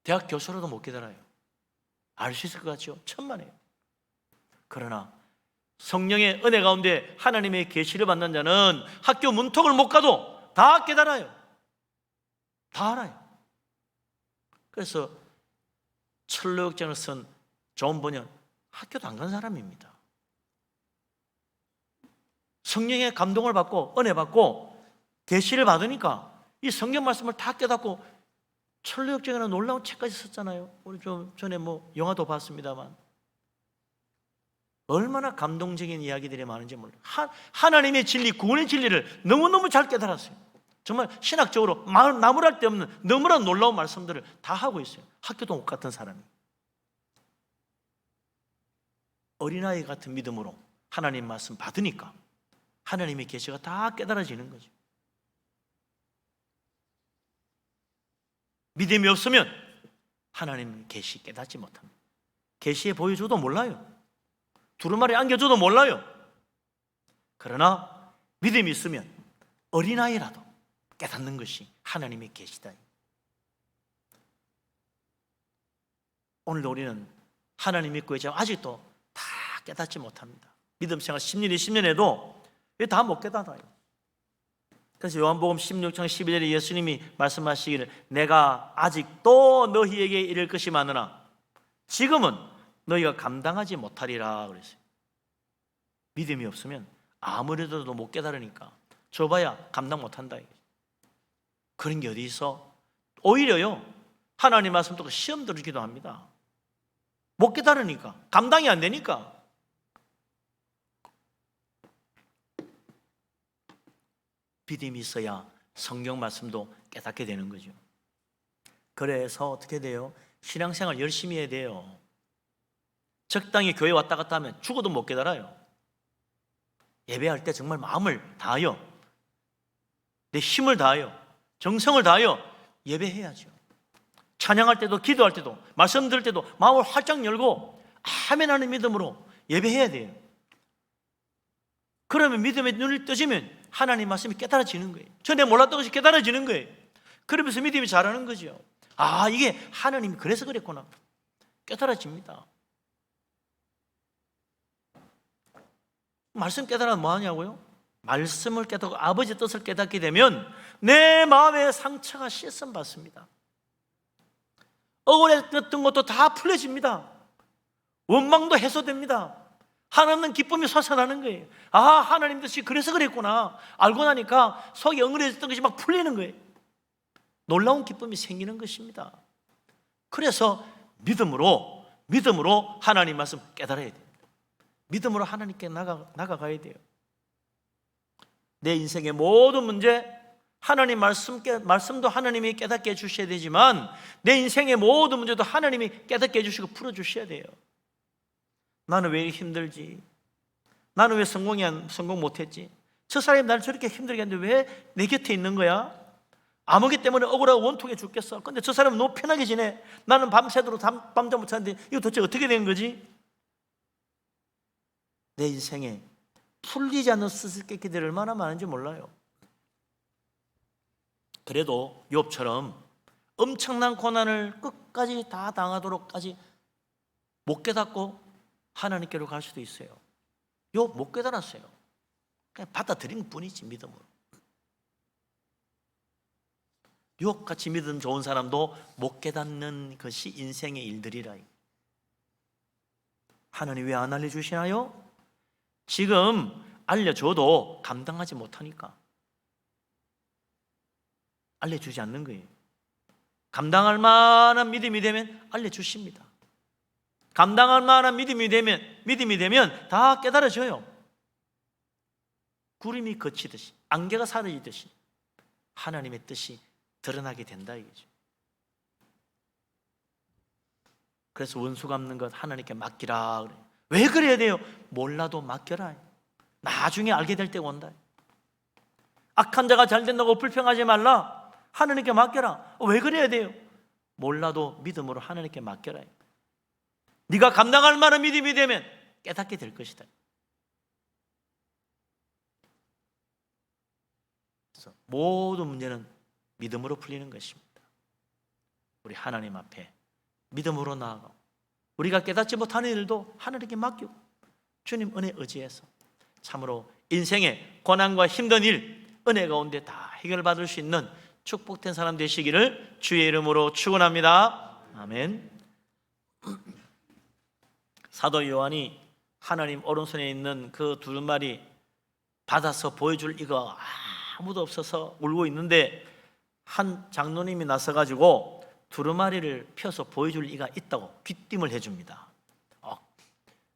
대학 교수로도 못 깨달아요. 알 수 있을 것 같죠? 천만에요. 그러나 성령의 은혜 가운데 하나님의 계시를 받는 자는 학교 문턱을 못 가도 다 깨달아요. 다 알아요. 그래서 철로역전을 쓴 존 번연 학교도 안 간 사람입니다. 성령의 감동을 받고 은혜 받고 계시를 받으니까 이 성경 말씀을 다 깨닫고 철로역전에는 놀라운 책까지 썼잖아요. 우리 좀 전에 영화도 봤습니다만 얼마나 감동적인 이야기들이 많은지 몰라요. 하나님의 진리, 구원의 진리를 너무너무 잘 깨달았어요. 정말 신학적으로 나무랄 데 없는 너무나 놀라운 말씀들을 다 하고 있어요. 학교도 못 갔던 사람이. 어린아이 같은 믿음으로 하나님 말씀 받으니까 하나님의 계시가 다 깨달아지는 거죠. 믿음이 없으면 하나님의 계시 깨닫지 못합니다. 계시에 보여줘도 몰라요. 두루마리 안겨줘도 몰라요. 그러나 믿음이 있으면 어린아이라도 깨닫는 것이 하나님의 계시다. 오늘도 우리는 하나님 믿고 있지만 아직도 다 깨닫지 못합니다. 믿음 생활 10년, 20년 해도 다 못 깨달아요. 그래서 요한복음 16장 12절에 예수님이 말씀하시기를 내가 아직도 너희에게 이를 것이 많으나 지금은 너희가 감당하지 못하리라 그랬어요. 믿음이 없으면 아무래도 못 깨달으니까 줘봐야 감당 못한다. 그런 게 어디 있어? 오히려요 하나님 말씀 듣고 시험 들기도 합니다. 못 깨달으니까 감당이 안 되니까. 믿음이 있어야 성경 말씀도 깨닫게 되는 거죠. 그래서 어떻게 돼요? 신앙생활 열심히 해야 돼요. 적당히 교회 왔다 갔다 하면 죽어도 못 깨달아요. 예배할 때 정말 마음을 다하여 내 힘을 다하여 정성을 다하여 예배해야죠. 찬양할 때도 기도할 때도 말씀 들을 때도 마음을 활짝 열고 아멘하는 믿음으로 예배해야 돼요. 그러면 믿음의 눈을 뜨지면 하나님 말씀이 깨달아지는 거예요. 전에 몰랐던 것이 깨달아지는 거예요. 그러면서 믿음이 자라는 거죠. 아, 이게 하나님이 그래서 그랬구나. 깨달아집니다. 말씀 깨달으면 뭐 하냐고요? 말씀을 깨닫고 아버지의 뜻을 깨닫게 되면 내 마음의 상처가 씻음 받습니다. 억울했던 것도 다 풀려집니다. 원망도 해소됩니다. 하나님은 기쁨이 솟아나는 거예요. 아, 하나님 뜻이 그래서 그랬구나. 알고 나니까 속이 엉그러졌던 것이 막 풀리는 거예요. 놀라운 기쁨이 생기는 것입니다. 그래서 믿음으로 하나님 말씀 깨달아야 돼요. 믿음으로 하나님께 나가가야 돼요. 내 인생의 모든 문제, 하나님 말씀도 하나님이 깨닫게 해주셔야 되지만 내 인생의 모든 문제도 하나님이 깨닫게 해주시고 풀어주셔야 돼요. 나는 왜 힘들지? 나는 왜 성공 못했지? 저 사람이 나를 저렇게 힘들게 하는데 왜 내 곁에 있는 거야? 아무개 때문에 억울하고 원통해 죽겠어. 근데 저 사람은 너무 편하게 지내. 나는 밤새도록 밤잠 못 자는데 이거 도대체 어떻게 된 거지? 내 인생에 풀리지 않는 수수께끼들이 얼마나 많은지 몰라요. 그래도 욥처럼 엄청난 고난을 끝까지 다 당하도록까지 못 깨닫고 하나님께로 갈 수도 있어요. 욥 못 깨달았어요. 그냥 받아들인 뿐이지, 믿음으로. 욥같이 믿음 좋은 사람도 못 깨닫는 것이 인생의 일들이라. 하나님 왜 안 알려주시나요? 지금 알려줘도 감당하지 못하니까 알려주지 않는 거예요. 감당할 만한 믿음이 되면 알려주십니다. 감당할 만한 믿음이 되면 다 깨달아져요. 구름이 그치듯이, 안개가 사라지듯이 하나님의 뜻이 드러나게 된다 이거죠. 그래서 원수 갚는 것 하나님께 맡기라 그래요. 왜 그래야 돼요? 몰라도 맡겨라. 나중에 알게 될 때가 온다. 악한 자가 잘 된다고 불평하지 말라. 하나님께 맡겨라. 왜 그래야 돼요? 몰라도 믿음으로 하나님께 맡겨라. 네가 감당할 만한 믿음이 되면 깨닫게 될 것이다. 그래서 모든 문제는 믿음으로 풀리는 것입니다. 우리 하나님 앞에 믿음으로 나아가고 우리가 깨닫지 못하는 일도 하나님께 맡기고 주님 은혜 의지해서 참으로 인생의 고난과 힘든 일 은혜 가운데 다 해결받을 수 있는 축복된 사람 되시기를 주의 이름으로 축원합니다. 아멘. 사도 요한이 하나님 오른손에 있는 그 두루마리 받아서 보여줄 이거 아무도 없어서 울고 있는데 한 장로님이 나서가지고 두루마리를 펴서 보여줄 이가 있다고 귀띔을 해줍니다.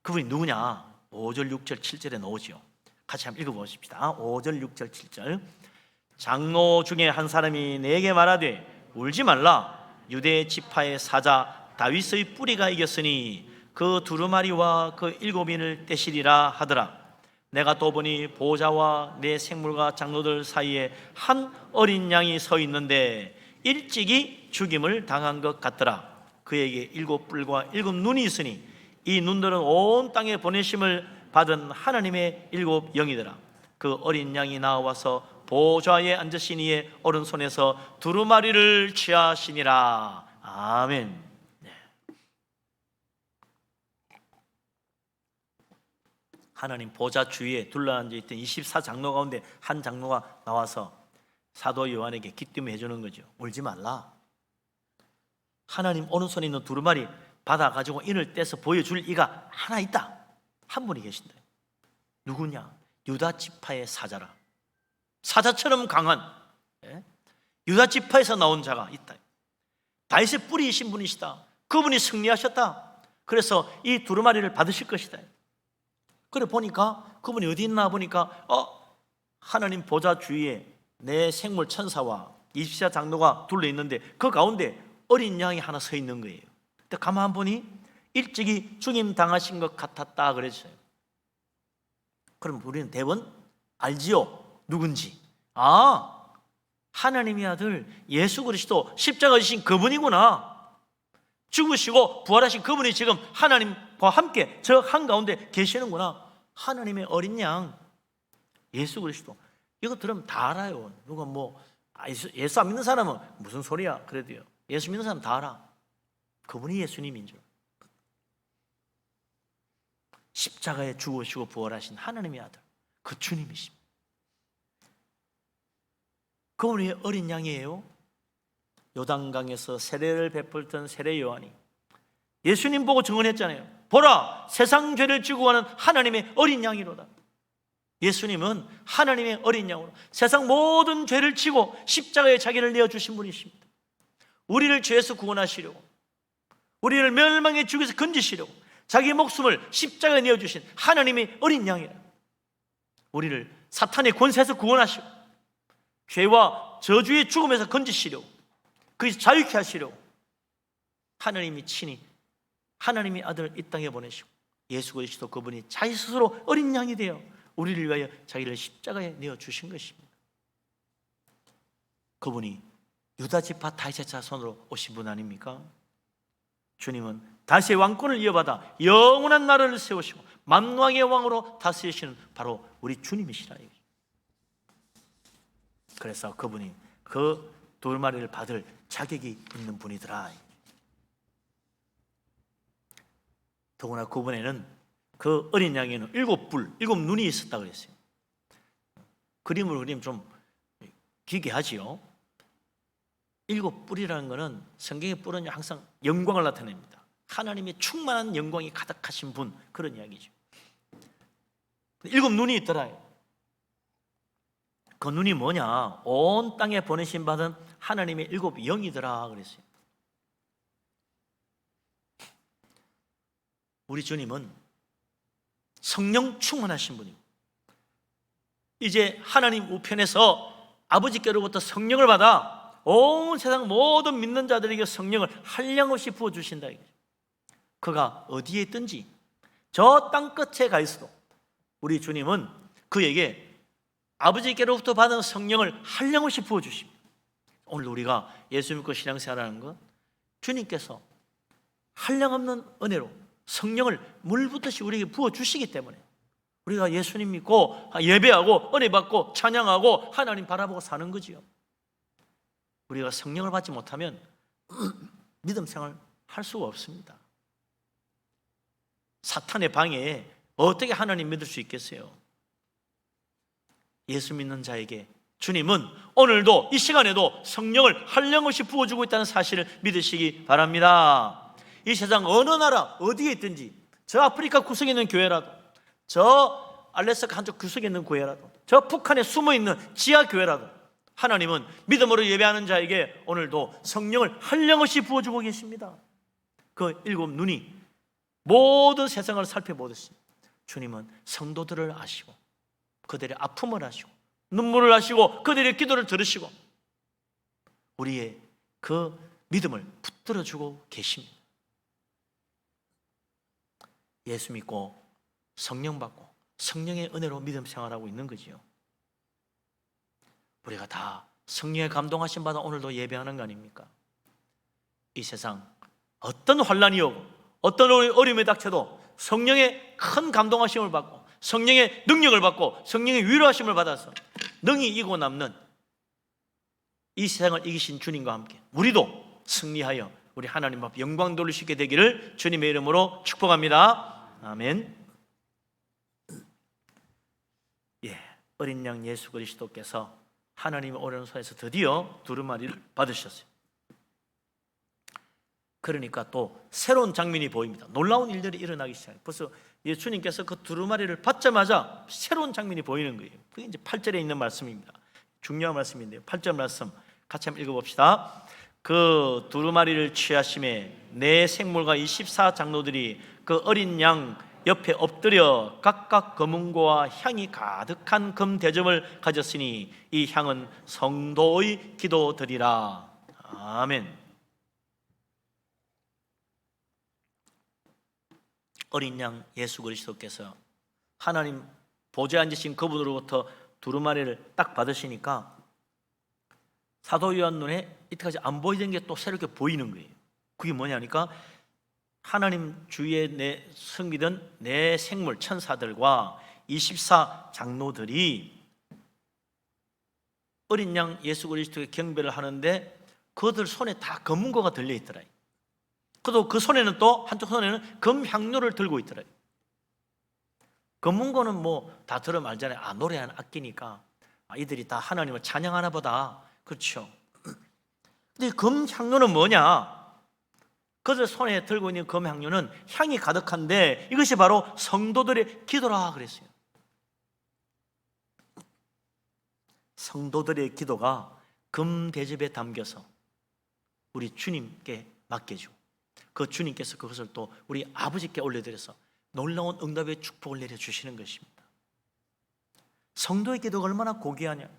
그분이 누구냐? 5절, 6절, 7절에 나오죠. 같이 한번 읽어보십시다. 5절, 6절, 7절. 장로 중에 한 사람이 내게 말하되 울지 말라. 유대 지파의 사자 다윗의 뿌리가 이겼으니 그 두루마리와 그 7인을 떼시리라 하더라. 내가 또 보니 보좌와 내 생물과 장로들 사이에 한 어린 양이 서 있는데 일찍이 죽임을 당한 것 같더라. 그에게 7뿔과 7눈이 있으니 이 눈들은 온 땅에 보내심을 받은 하나님의 7영이더라. 그 어린 양이 나와서 보좌에 앉으신 이의 오른손에서 두루마리를 취하시니라. 아멘. 하나님 보좌 주위에 둘러앉아 있던 24장로 가운데 한 장로가 나와서 사도 요한에게 기쁨해 주는 거죠. 울지 말라. 하나님 오른손에 있는 두루마리 받아가지고 인을 떼서 보여줄 이가 하나 있다. 한 분이 계신다. 누구냐? 유다 지파의 사자라. 사자처럼 강한 유다 지파에서 나온 자가 있다. 다윗의 뿌리이신 분이시다. 그분이 승리하셨다. 그래서 이 두루마리를 받으실 것이다. 그래 보니까 그분이 어디 있나 보니까 하나님 보좌 주위에 내 생물 천사와 24장로가 둘러 있는데 그 가운데 어린 양이 하나 서 있는 거예요. 근데 가만 보니 일찍이 죽임 당하신 것 같았다 그랬어요. 그럼 우리는 대번 알지요? 누군지. 하나님의 아들 예수 그리스도 십자가 지신 그분이구나. 죽으시고 부활하신 그분이 지금 하나님과 함께 저 한가운데 계시는구나. 하나님의 어린 양 예수 그리스도. 이거 들으면 다 알아요. 누가 예수 안 믿는 사람은 무슨 소리야 그래도요. 예수 믿는 사람 다 알아. 그분이 예수님인 줄. 십자가에 죽으시고 부활하신 하나님의 아들 그 주님이십니다. 그분이 어린 양이에요. 요단강에서 세례를 베풀던 세례 요한이 예수님 보고 증언했잖아요. 보라, 세상 죄를 지고 가는 하나님의 어린 양이로다. 예수님은 하나님의 어린 양으로 세상 모든 죄를 지고 십자가에 자기를 내어주신 분이십니다. 우리를 죄에서 구원하시려고, 우리를 멸망의 죽에서 건지시려고 자기 목숨을 십자가에 내어주신 하나님의 어린 양이라. 우리를 사탄의 권세에서 구원하시고 죄와 저주의 죽음에서 건지시려고, 거기서 자유케 하시려고 하나님이 친히 하나님의 아들을 이 땅에 보내시고 예수 그리스도 그분이 자기 스스로 어린 양이 되어 우리를 위하여 자기를 십자가에 내어주신 것입니다. 그분이 유다 지파 다윗의 자손으로 오신 분 아닙니까? 주님은 다윗의 왕권을 이어받아 영원한 나라를 세우시고 만왕의 왕으로 다스리시는 바로 우리 주님이시라. 그래서 그분이 그 돌마리를 받을 자격이 있는 분이더라. 더구나 그분에는 그 어린 양에는 7뿔, 7눈이 있었다 그랬어요. 그림을 그리면 좀 기괴하지요. 7뿔이라는 것은 성경의 뿔은 항상 영광을 나타냅니다. 하나님의 충만한 영광이 가득하신 분, 그런 이야기죠. 7눈이 있더라. 그 눈이 뭐냐? 온 땅에 보내신 받은 하나님의 7 영이더라 그랬어요. 우리 주님은 성령 충만하신 분이고 이제 하나님 우편에서 아버지께로부터 성령을 받아 온 세상 모든 믿는 자들에게 성령을 한량없이 부어주신다. 그가 어디에 있든지 저 땅끝에 가 있어도 우리 주님은 그에게 아버지께로부터 받은 성령을 한량없이 부어주십니다. 오늘 우리가 예수 믿고 신앙생활하는 것, 주님께서 한량없는 은혜로 성령을 물붓듯이 우리에게 부어주시기 때문에 우리가 예수님 믿고 예배하고 은혜 받고 찬양하고 하나님 바라보고 사는 거지요. 우리가 성령을 받지 못하면 믿음 생활 할 수가 없습니다. 사탄의 방해에 어떻게 하나님 믿을 수 있겠어요? 예수 믿는 자에게 주님은 오늘도 이 시간에도 성령을 한량없이 부어주고 있다는 사실을 믿으시기 바랍니다. 이 세상 어느 나라 어디에 있든지, 저 아프리카 구석에 있는 교회라도, 저 알래스카 한쪽 구석에 있는 교회라도, 저 북한에 숨어있는 지하 교회라도 하나님은 믿음으로 예배하는 자에게 오늘도 성령을 한량없이 부어주고 계십니다. 그 7눈이 모든 세상을 살펴보듯이 주님은 성도들을 아시고 그들의 아픔을 아시고 눈물을 아시고 그들의 기도를 들으시고 우리의 그 믿음을 붙들어주고 계십니다. 예수 믿고 성령 받고 성령의 은혜로 믿음 생활하고 있는 거지요. 우리가 다 성령의 감동하심 받아 오늘도 예배하는 거 아닙니까? 이 세상 어떤 환난이 오고 어떤 어려움에 닥쳐도 성령의 큰 감동하심을 받고 성령의 능력을 받고 성령의 위로하심을 받아서 능히 이기고 남는 이 세상을 이기신 주님과 함께 우리도 승리하여 우리 하나님 앞 영광 돌리시게 되기를 주님의 이름으로 축복합니다. 아멘. 어린 양 예수 그리스도께서 하나님의 오른손에서 드디어 두루마리를 받으셨어요. 그러니까 또 새로운 장면이 보입니다. 놀라운 일들이 일어나기 시작해요. 벌써 예수님께서 그 두루마리를 받자마자 새로운 장면이 보이는 거예요. 그게 이제 8절에 있는 말씀입니다. 중요한 말씀인데요. 8절 말씀 같이 한번 읽어봅시다. 그 두루마리를 취하심에 네 생물과 24 장로들이 그 어린 양 옆에 엎드려 각각 검은고와 향이 가득한 금 대접을 가졌으니 이 향은 성도의 기도드리라. 아멘. 어린 양 예수 그리스도께서 하나님 보좌에 앉으신 그분으로부터 두루마리를 딱 받으시니까 사도 요한 눈에 이때까지 안 보이던 게 또 새롭게 보이는 거예요. 그게 뭐냐니까 하나님 주위에 섬기던 네 생물 천사들과 24 장로들이 어린 양 예수 그리스도의 경배를 하는데 그들 손에 다 검은고가 들려있더라. 그도 그 손에는 또 한쪽 손에는 금향료를 들고 있더라. 검은고는 뭐 다 들으면 알잖아요. 노래하는 악기니까 이들이 다 하나님을 찬양하나 보다. 그렇죠. 근데 금향료는 뭐냐? 그들 손에 들고 있는 금향료는 향이 가득한데 이것이 바로 성도들의 기도라 그랬어요. 성도들의 기도가 금대접에 담겨서 우리 주님께 맡겨주고 그 주님께서 그것을 또 우리 아버지께 올려드려서 놀라운 응답의 축복을 내려주시는 것입니다. 성도의 기도가 얼마나 고귀하냐.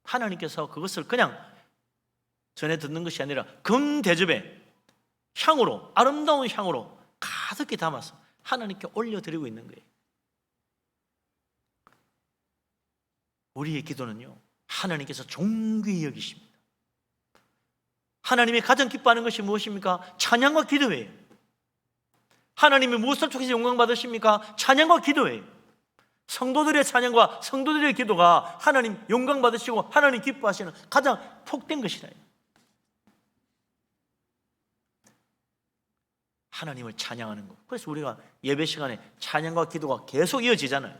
하나님께서 그것을 그냥 전해 듣는 것이 아니라 금대접에 향으로, 아름다운 향으로 가득히 담아서 하나님께 올려드리고 있는 거예요. 우리의 기도는요, 하나님께서 존귀히 여기십니다. 하나님이 가장 기뻐하는 것이 무엇입니까? 찬양과 기도예요. 하나님이 무엇을 통해서 영광 받으십니까? 찬양과 기도예요. 성도들의 찬양과 성도들의 기도가 하나님 영광 받으시고 하나님 기뻐하시는 가장 복된 것이라. 하나님을 찬양하는 것. 그래서 우리가 예배 시간에 찬양과 기도가 계속 이어지잖아요.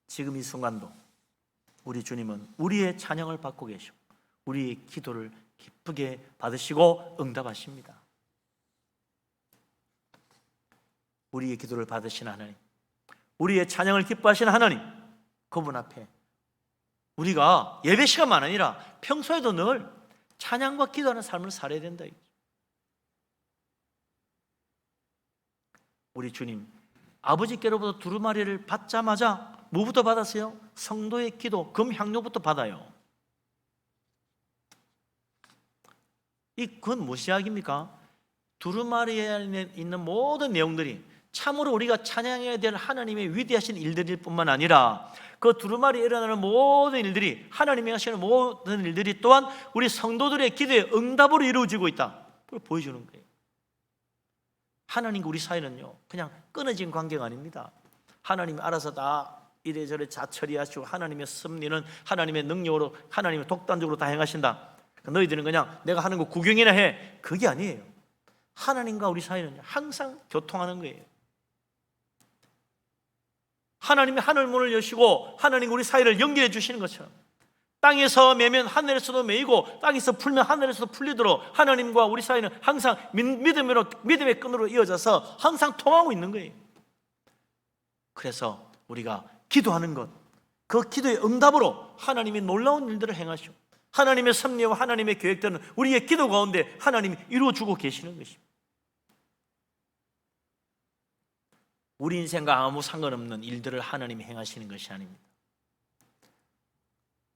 지금 이 순간도 우리 주님은 우리의 찬양을 받고 계시고 우리의 기도를 기쁘게 받으시고 응답하십니다. 우리의 기도를 받으신 하나님, 우리의 찬양을 기뻐하시는 하나님, 그분 앞에 우리가 예배 시간만 아니라 평소에도 늘 찬양과 기도하는 삶을 살아야 된다. 우리 주님 아버지께로부터 두루마리를 받자마자 뭐부터 받았어요? 성도의 기도, 금향료부터 받아요. 그건 무슨 이야기입니까? 두루마리에 있는 모든 내용들이 참으로 우리가 찬양해야 될 하나님의 위대하신 일들일 뿐만 아니라 그 두루마리에 일어나는 모든 일들이, 하나님이 하시는 모든 일들이 또한 우리 성도들의 기도의 응답으로 이루어지고 있다, 그걸 보여주는 거예요. 하나님과 우리 사이는요 그냥 끊어진 관계가 아닙니다. 하나님이 알아서 다 이래저래 자처리하시고 하나님의 섭리는 하나님의 능력으로, 하나님의 독단적으로 다 행하신다. 너희들은 그냥 내가 하는 거 구경이나 해, 그게 아니에요. 하나님과 우리 사이는 항상 교통하는 거예요. 하나님이 하늘문을 여시고 하나님 우리 사이를 연결해 주시는 것처럼 땅에서 매면 하늘에서도 매이고 땅에서 풀면 하늘에서도 풀리도록 하나님과 우리 사이는 항상 믿음의 끈으로 이어져서 항상 통하고 있는 거예요. 그래서 우리가 기도하는 것, 그 기도의 응답으로 하나님이 놀라운 일들을 행하시고 하나님의 섭리와 하나님의 계획들은 우리의 기도 가운데 하나님이 이루어주고 계시는 것입니다. 우리 인생과 아무 상관없는 일들을 하나님이 행하시는 것이 아닙니다.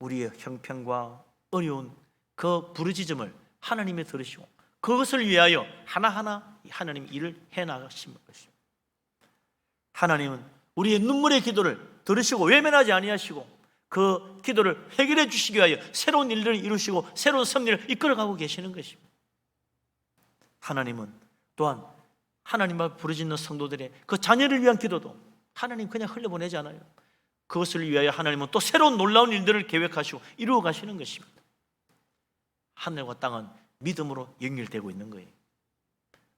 우리의 형편과 어려운 그 부르짖음을 하나님이 들으시고 그것을 위하여 하나하나 하나님 일을 해나가신 것입니다. 하나님은 우리의 눈물의 기도를 들으시고 외면하지 아니하시고 그 기도를 해결해 주시기 위하여 새로운 일들을 이루시고 새로운 섭리를 이끌어가고 계시는 것입니다. 하나님은 또한 하나님 앞에 부르짖는 성도들의 그 자녀를 위한 기도도 하나님 그냥 흘려보내지 않아요. 그것을 위하여 하나님은 또 새로운 놀라운 일들을 계획하시고 이루어 가시는 것입니다. 하늘과 땅은 믿음으로 연결되고 있는 거예요.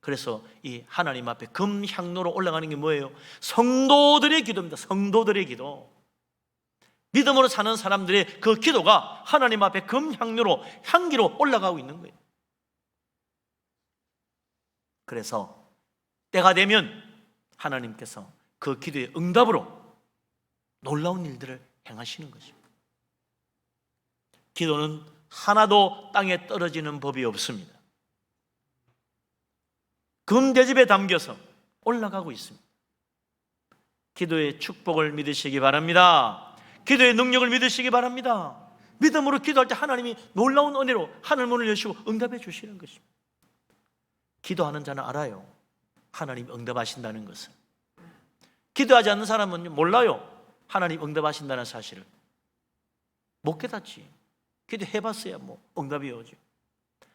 그래서 이 하나님 앞에 금향로로 올라가는 게 뭐예요? 성도들의 기도입니다. 성도들의 기도. 믿음으로 사는 사람들의 그 기도가 하나님 앞에 금향료로, 향기로 올라가고 있는 거예요. 그래서 때가 되면 하나님께서 그 기도의 응답으로 놀라운 일들을 행하시는 것입니다. 기도는 하나도 땅에 떨어지는 법이 없습니다. 금대접에 담겨서 올라가고 있습니다. 기도의 축복을 믿으시기 바랍니다. 기도의 능력을 믿으시기 바랍니다. 믿음으로 기도할 때 하나님이 놀라운 은혜로 하늘문을 여시고 응답해 주시는 것입니다. 기도하는 자는 알아요. 하나님 응답하신다는 것을. 기도하지 않는 사람은 몰라요. 하나님 응답하신다는 사실을. 못 깨닫지. 기도해봤어야 뭐 응답이 오지.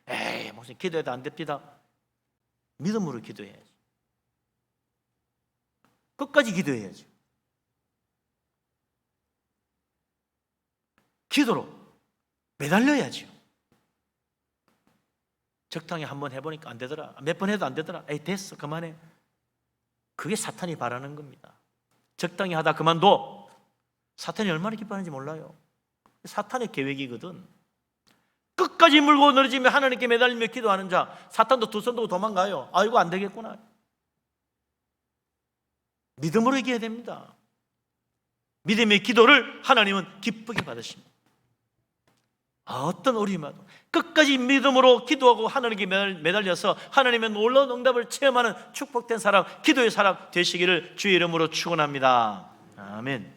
에이 무슨 기도해도 안 됩니다. 믿음으로 기도해야지. 끝까지 기도해야지. 기도로 매달려야지요. 적당히 한번 해보니까 안 되더라. 몇 번 해도 안 되더라. 에이 됐어 그만해. 그게 사탄이 바라는 겁니다. 적당히 하다 그만둬. 사탄이 얼마나 기뻐하는지 몰라요. 사탄의 계획이거든. 끝까지 물고 늘어지며 하나님께 매달리며 기도하는 자, 사탄도 두 손 들고 도망가요. 아이고 안 되겠구나. 믿음으로 이겨야 됩니다. 믿음의 기도를 하나님은 기쁘게 받으십니다. 어떤 어려움이라도 끝까지 믿음으로 기도하고 하나님께 매달려서 하나님의 놀라운 응답을 체험하는 축복된 사람, 기도의 사람 되시기를 주의 이름으로 축원합니다. 아멘.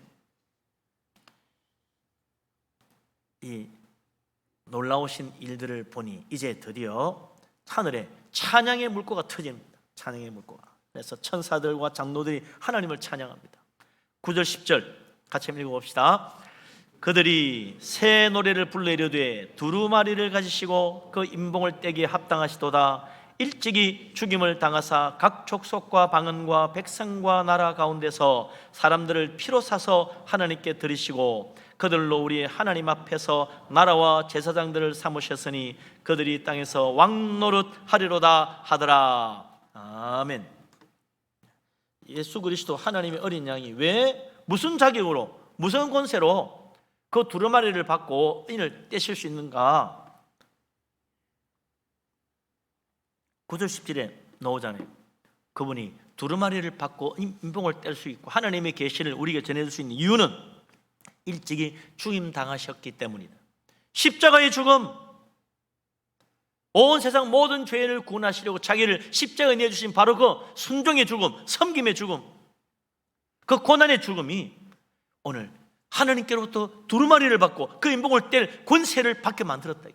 이 놀라우신 일들을 보니 이제 드디어 하늘에 찬양의 물고가 터집니다. 찬양의 물고가. 그래서 천사들과 장로들이 하나님을 찬양합니다. 9절 10절 같이 한번 읽어봅시다. 그들이 새 노래를 불러 이르되 두루마리를 가지시고 그 임봉을 떼기에 합당하시도다. 일찍이 죽임을 당하사 각 족속과 방언과 백성과 나라 가운데서 사람들을 피로 사서 하나님께 드리시고 그들로 우리 하나님 앞에서 나라와 제사장들을 삼으셨으니 그들이 땅에서 왕노릇 하리로다 하더라. 아멘. 예수 그리스도 하나님의 어린 양이 왜 무슨 자격으로 무슨 권세로 그 두루마리를 받고 인을 떼실 수 있는가? 9절 10절에 나오잖아요. 그분이 두루마리를 받고 임봉을 뗄 수 있고 하나님의 계시를 우리에게 전해줄 수 있는 이유는 일찍이 죽임 당하셨기 때문이다. 십자가의 죽음, 온 세상 모든 죄를 구원하시려고 자기를 십자가에 내주신 바로 그 순종의 죽음, 섬김의 죽음, 그 고난의 죽음이 오늘 하나님께로부터 두루마리를 받고 그 임봉을 뗄 권세를 받게 만들었다.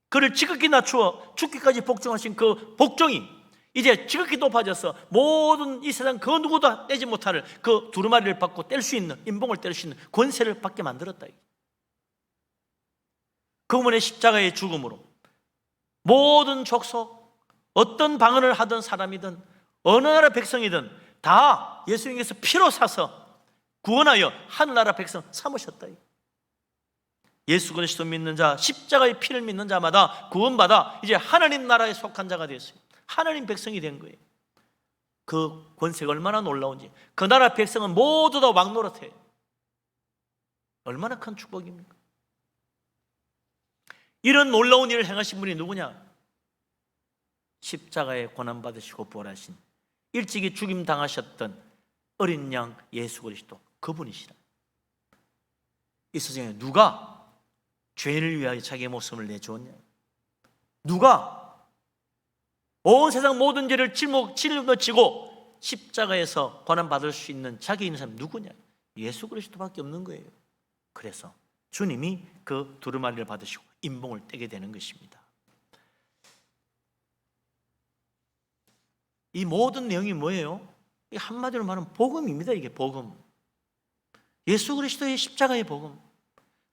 그를 지극히 낮추어 죽기까지 복종하신 그 복종이 이제 지극히 높아져서 모든 이 세상 그 누구도 떼지 못할 그 두루마리를 받고 뗄 수 있는, 임봉을 뗄 수 있는 권세를 받게 만들었다. 그분의 십자가의 죽음으로 모든 족속, 어떤 방언을 하던 사람이든 어느 나라 백성이든 다 예수님께서 피로 사서 구원하여 하늘나라 백성 삼으셨다. 예수 그리스도 믿는 자, 십자가의 피를 믿는 자마다 구원받아 이제 하나님 나라에 속한 자가 되었어요. 하나님 백성이 된 거예요. 그 권세가 얼마나 놀라운지. 그 나라 백성은 모두 다 왕노릇해요. 얼마나 큰 축복입니까? 이런 놀라운 일을 행하신 분이 누구냐? 십자가에 고난받으시고 부활하신, 일찍이 죽임 당하셨던 어린 양 예수 그리스도, 그분이시라. 이 세상에 누가 죄인을 위하여 자기의 목숨을 내주었냐? 누가 온 세상 모든 죄를 짊어지고 십자가에서 고난받을 수 있는 자기 있는 사람 누구냐? 예수 그리스도밖에 없는 거예요. 그래서 주님이 그 두루마리를 받으시고 임봉을 떼게 되는 것입니다. 이 모든 내용이 뭐예요? 한마디로 말하면 복음입니다. 이게 복음. 예수 그리스도의 십자가의 복음.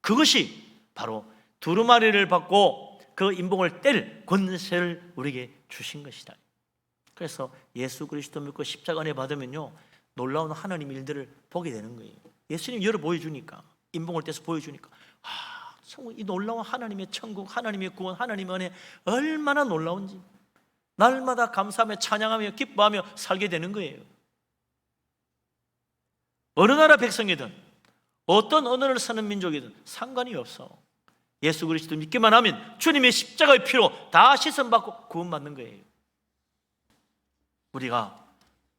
그것이 바로 두루마리를 받고 그 임봉을 뗄 권세를 우리에게 주신 것이다. 그래서 예수 그리스도 믿고 십자가 은혜 받으면요, 놀라운 하나님 일들을 보게 되는 거예요. 예수님 열어 보여주니까, 임봉을 떼서 보여주니까, 이 놀라운 하나님의 천국, 하나님의 구원, 하나님의 은혜 얼마나 놀라운지 날마다 감사하며 찬양하며 기뻐하며 살게 되는 거예요. 어느 나라 백성이든 어떤 언어를 쓰는 민족이든 상관이 없어. 예수 그리스도 믿기만 하면 주님의 십자가의 피로 다 씻음받고 구원받는 거예요. 우리가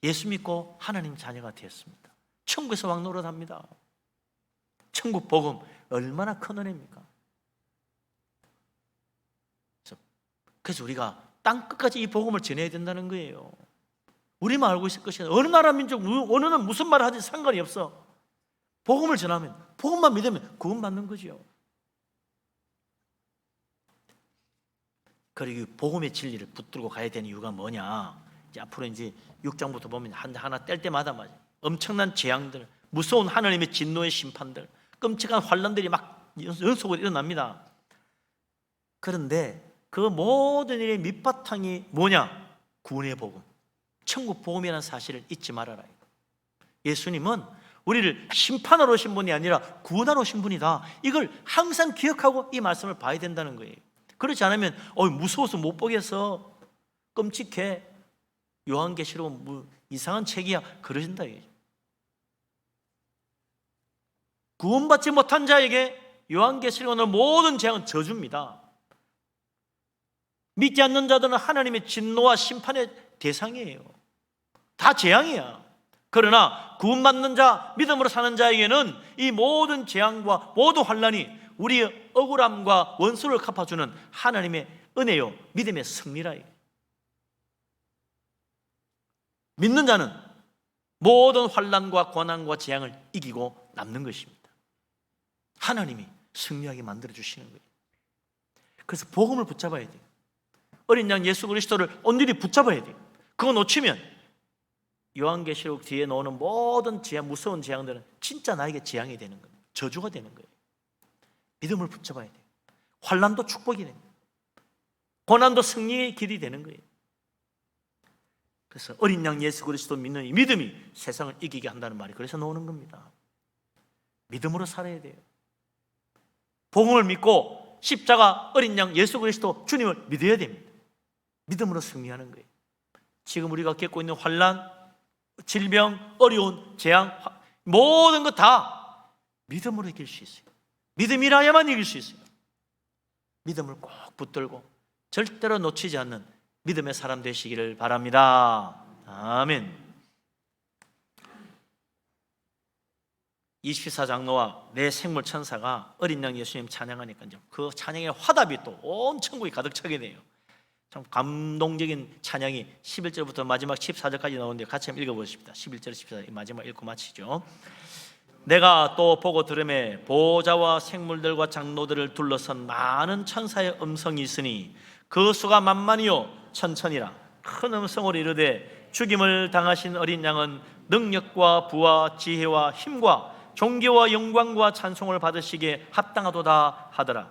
예수 믿고 하나님 자녀가 되었습니다. 천국에서 왕노릇합니다. 천국 복음 얼마나 큰 은혜입니까? 그래서 우리가 땅 끝까지 이 복음을 전해야 된다는 거예요. 우리만 알고 있을 것이 아니라 어느 나라 민족, 어느는 무슨 말을 하든지 상관이 없어. 복음을 전하면, 복음만 믿으면 구원받는 거죠. 그리고 복음의 진리를 붙들고 가야 되는 이유가 뭐냐? 이제 앞으로 이제 6장부터 보면 하나 뗄 때마다 말이야, 엄청난 재앙들, 무서운 하나님의 진노의 심판들, 끔찍한 환란들이 막 연속으로 일어납니다. 그런데 그 모든 일의 밑바탕이 뭐냐? 구원의 복음, 천국 복음이라는 사실을 잊지 말아라. 예수님은 우리를 심판하러 오신 분이 아니라 구원하러 오신 분이다. 이걸 항상 기억하고 이 말씀을 봐야 된다는 거예요. 그렇지 않으면 무서워서 못 보겠어, 끔찍해, 요한계시록은 뭐 이상한 책이야, 그러신다. 구원받지 못한 자에게 요한계시록의 모든 재앙은 저주입니다. 믿지 않는 자들은 하나님의 진노와 심판의 대상이에요. 다 재앙이야. 그러나 구원받는 자, 믿음으로 사는 자에게는 이 모든 재앙과 모든 환난이 우리의 억울함과 원수를 갚아주는 하나님의 은혜요, 믿음의 승리라. 믿는 자는 모든 환난과 고난과 재앙을 이기고 남는 것입니다. 하나님이 승리하게 만들어 주시는 거예요. 그래서 복음을 붙잡아야 돼요. 어린 양 예수 그리스도를 온전히 붙잡아야 돼요. 그거 놓치면 요한계시록 뒤에 나오는 모든 재앙, 무서운 재앙들은 진짜 나에게 재앙이 되는 거예요. 저주가 되는 거예요. 믿음을 붙잡아야 돼요. 환난도 축복이 됩니다. 고난도 승리의 길이 되는 거예요. 그래서 어린 양 예수 그리스도 믿는 이 믿음이 세상을 이기게 한다는 말이 그래서 나오는 겁니다. 믿음으로 살아야 돼요. 복음을 믿고 십자가 어린 양 예수 그리스도 주님을 믿어야 됩니다. 믿음으로 승리하는 거예요. 지금 우리가 겪고 있는 환난, 질병, 어려운 재앙, 모든 것 다 믿음으로 이길 수 있어요. 믿음이라야만 이길 수 있어요. 믿음을 꼭 붙들고 절대로 놓치지 않는 믿음의 사람 되시기를 바랍니다. 아멘. 24장로와 내 생물 천사가 어린 양 예수님 찬양하니까 그 찬양의 화답이 또 온 천국이 가득 차게 돼요. 참 감동적인 찬양이 11절부터 마지막 14절까지 나오는데 같이 한번 읽어보십시다. 11절 14절 마지막 읽고 마치죠. 내가 또 보고 들음에 보호자와 생물들과 장로들을 둘러선 많은 천사의 음성이 있으니 그 수가 만만이요 천천이라. 큰 음성으로 이르되 죽임을 당하신 어린 양은 능력과 부와 지혜와 힘과 존귀와 영광과 찬송을 받으시기에 합당하도다 하더라.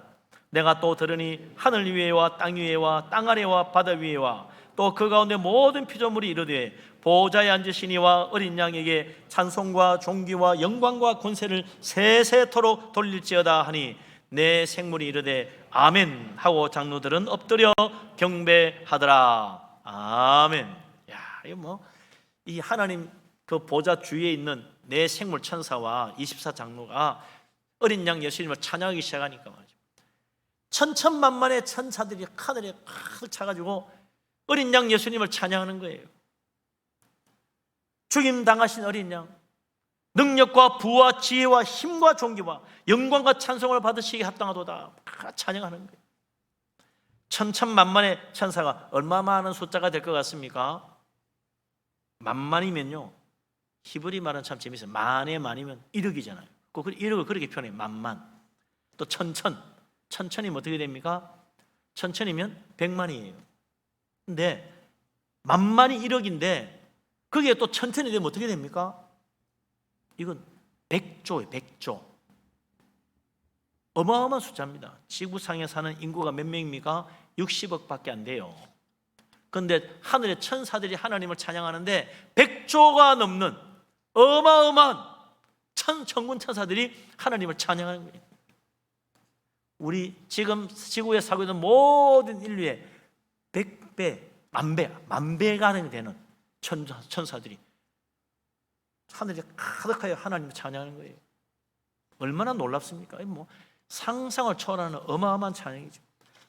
내가 또 들으니 하늘 위에와 땅 위에와 땅 아래와 바다 위에와 또 그 가운데 모든 피조물이 이르되 보호자에 앉으신 이와 어린 양에게 찬송과 존귀와 영광과 권세를 세세토록 돌릴지어다 하니 내 생물이 이르되 아멘 하고 장로들은 엎드려 경배하더라. 아멘. 야, 이거 이 하나님 그 보좌 주위에 있는 내 생물 천사와 24장로가 어린 양 예수님을 찬양하기 시작하니까 말이죠. 천천만만의 천사들이 하늘에 가득 차가지고 어린 양 예수님을 찬양하는 거예요. 죽임 당하신 어린 양, 능력과 부와 지혜와 힘과 존귀와 영광과 찬송을 받으시기에 합당하도다 찬양하는 거예요. 천천만만의 천사가 얼마 많은 숫자가 될 것 같습니까? 만만이면요, 히브리 말은 참 재밌어요. 만에 만이면 1억이잖아요. 1억을 그렇게 표현해요. 만만. 또 천천이면 어떻게 됩니까? 천천이면 100만이에요. 근데 만만이 1억인데 그게 또 천천이 되면 어떻게 됩니까? 이건 100조예요. 100조. 어마어마한 숫자입니다. 지구상에 사는 인구가 몇 명입니까? 60억밖에 안 돼요. 그런데 하늘의 천사들이 하나님을 찬양하는데 100조가 넘는 어마어마한 천군 천사들이 하나님을 찬양하는 거예요. 우리 지금 지구에 살고 있는 모든 인류의 100배, 만배가 되는 천사들이 하늘에 가득하여 하나님을 찬양하는 거예요. 얼마나 놀랍습니까? 상상을 초월하는 어마어마한 찬양이죠.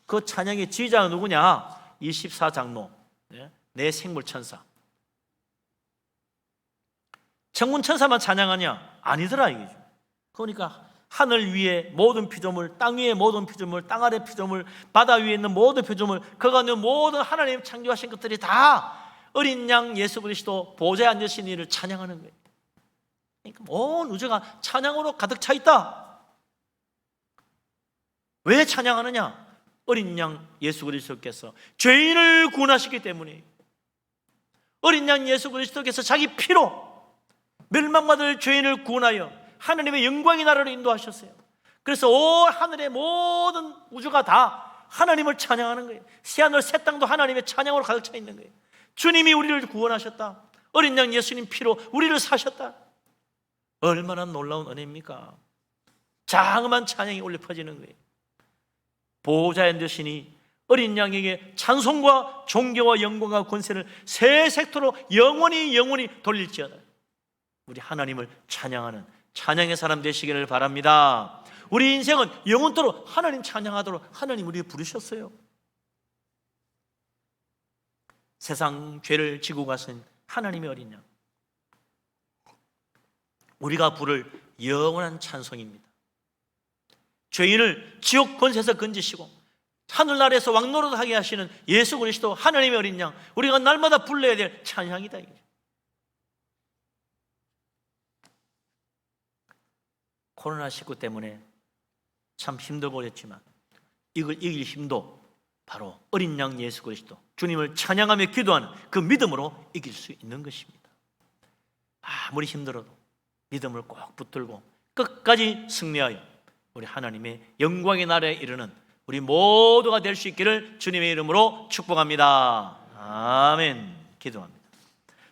그 찬양의 지휘자는 누구냐? 24장로, 내 생물 천사. 천군 천사만 찬양하냐? 아니더라 이거죠. 그러니까 하늘 위에 모든 피조물, 땅 위에 모든 피조물, 땅 아래 피조물, 바다 위에 있는 모든 피조물, 그 가운데 모든 하나님 창조하신 것들이 다 어린 양 예수 그리스도 보좌에 앉으신 이를 찬양하는 거예요. 그러니까 온 우주가 찬양으로 가득 차 있다. 왜 찬양하느냐? 어린 양 예수 그리스도께서 죄인을 구원하시기 때문에, 어린 양 예수 그리스도께서 자기 피로 멸망받을 죄인을 구원하여 하나님의 영광의 나라로 인도하셨어요. 그래서 온 하늘의 모든 우주가 다 하나님을 찬양하는 거예요. 새하늘 새 땅도 하나님의 찬양으로 가득 차 있는 거예요. 주님이 우리를 구원하셨다. 어린 양 예수님 피로 우리를 사셨다. 얼마나 놀라운 은혜입니까? 장엄한 찬양이 울려 퍼지는 거예요. 보호자에 앉으시니 어린 양에게 찬송과 존경과 영광과 권세를 새 색토로 영원히 돌릴지어다. 우리 하나님을 찬양하는 찬양의 사람 되시기를 바랍니다. 우리 인생은 영원토록 하나님 찬양하도록 하나님 우리를 부르셨어요. 세상 죄를 지고 가신 하나님의 어린 양, 우리가 부를 영원한 찬송입니다. 죄인을 지옥 권세에서 건지시고 하늘나라에서 왕노릇하게 하시는 예수 그리스도 하나님의 어린 양, 우리가 날마다 불러야 될 찬양이다 이거죠. 코로나19 때문에 참 힘들고 그랬지만 이걸 이길 힘도 바로 어린 양 예수 그리스도, 주님을 찬양하며 기도하는 그 믿음으로 이길 수 있는 것입니다. 아무리 힘들어도 믿음을 꼭 붙들고 끝까지 승리하여 우리 하나님의 영광의 나라에 이르는 우리 모두가 될 수 있기를 주님의 이름으로 축복합니다. 아멘. 기도합니다.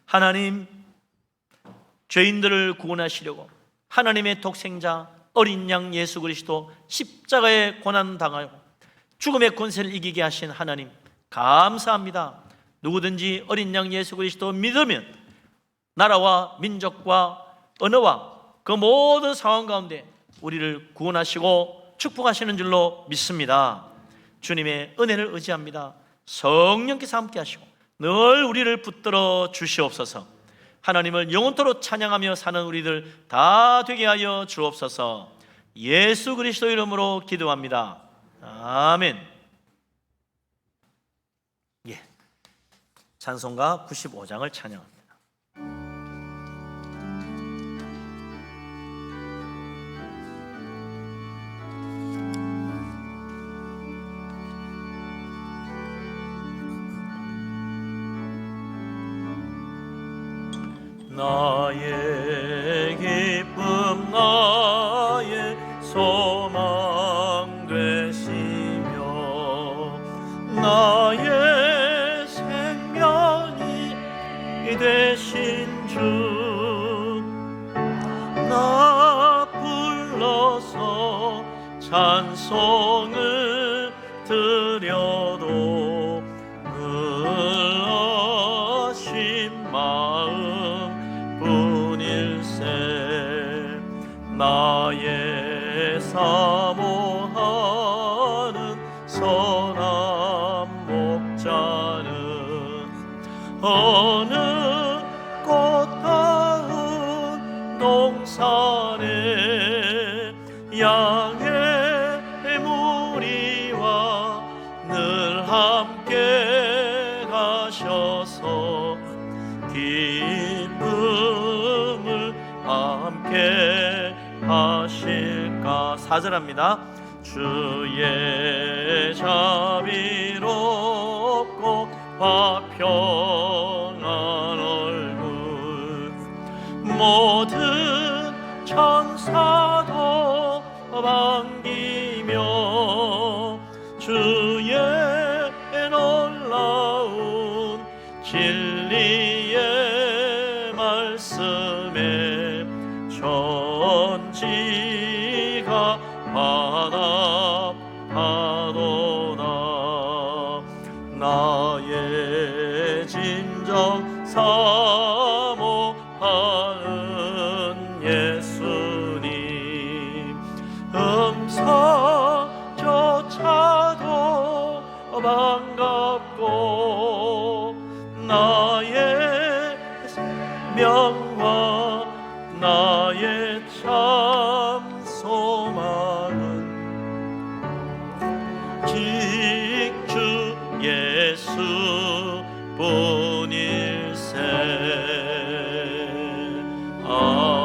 하나님, 죄인들을 구원하시려고 하나님의 독생자 어린 양 예수 그리스도 십자가에 고난당하고 죽음의 권세를 이기게 하신 하나님 감사합니다. 누구든지 어린 양 예수 그리스도 믿으면 나라와 민족과 언어와 그 모든 상황 가운데 우리를 구원하시고 축복하시는 줄로 믿습니다. 주님의 은혜를 의지합니다. 성령께서 함께 하시고 늘 우리를 붙들어 주시옵소서. 하나님을 영원토록 찬양하며 사는 우리들 다 되게 하여 주옵소서. 예수 그리스도 이름으로 기도합니다. 아멘. 예, 찬송가 95장을 찬양합니다. 나의 기쁨 나의 소망 되시며 나의 생명이 되신 주, 나 불러서 찬송을 드려도 의심 마음 뿐일세. 나의 사모하는 선한 목자는 어느 꽃다운 동산에 양의 무리와 늘 함께 가셔서 기쁨을 함께 하실까. 4절합니다. 주의 자비롭고 화평한 얼굴 모든 천사도 반기며 주의 놀라운 진리의 말씀에 천지가 화답하도다. 나의 진정 사모하는 예수님 음성조차도 반갑고 나의 명과 나의 참 소망은 직주 예수 뿐일세. 아멘.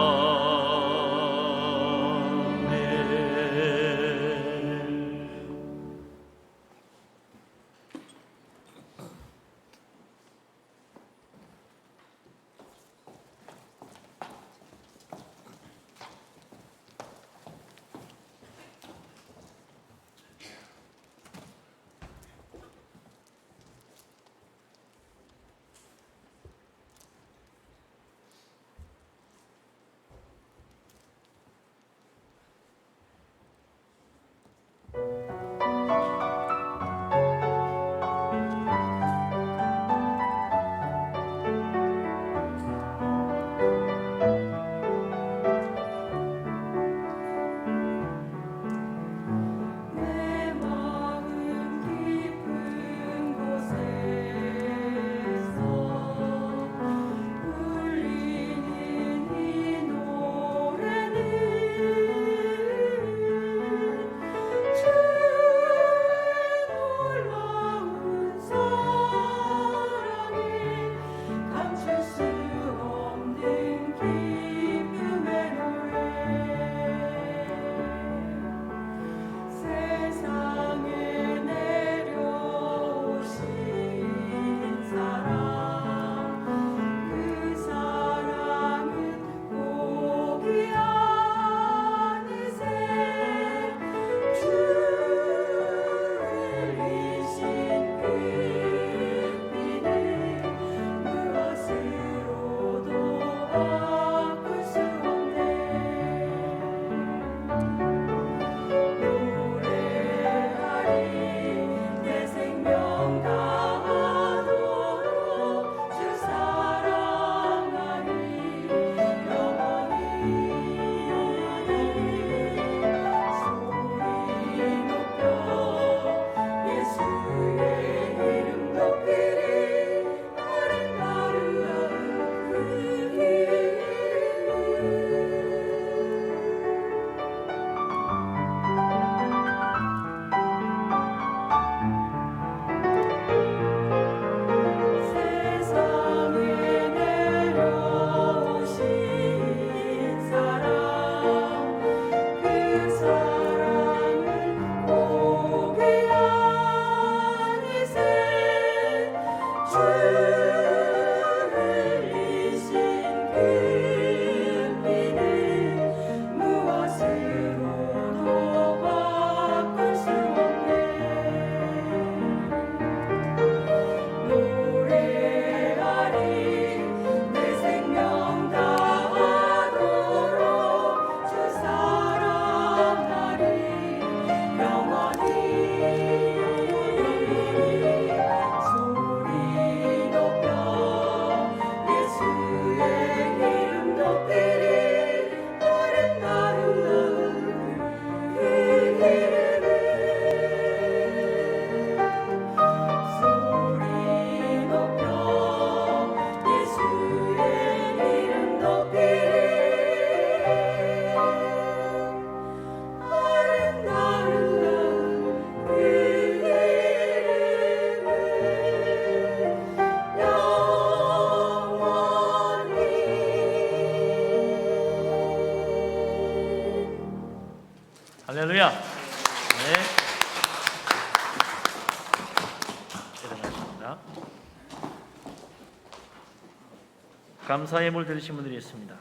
감사 예물 드리신 분들이 있습니다.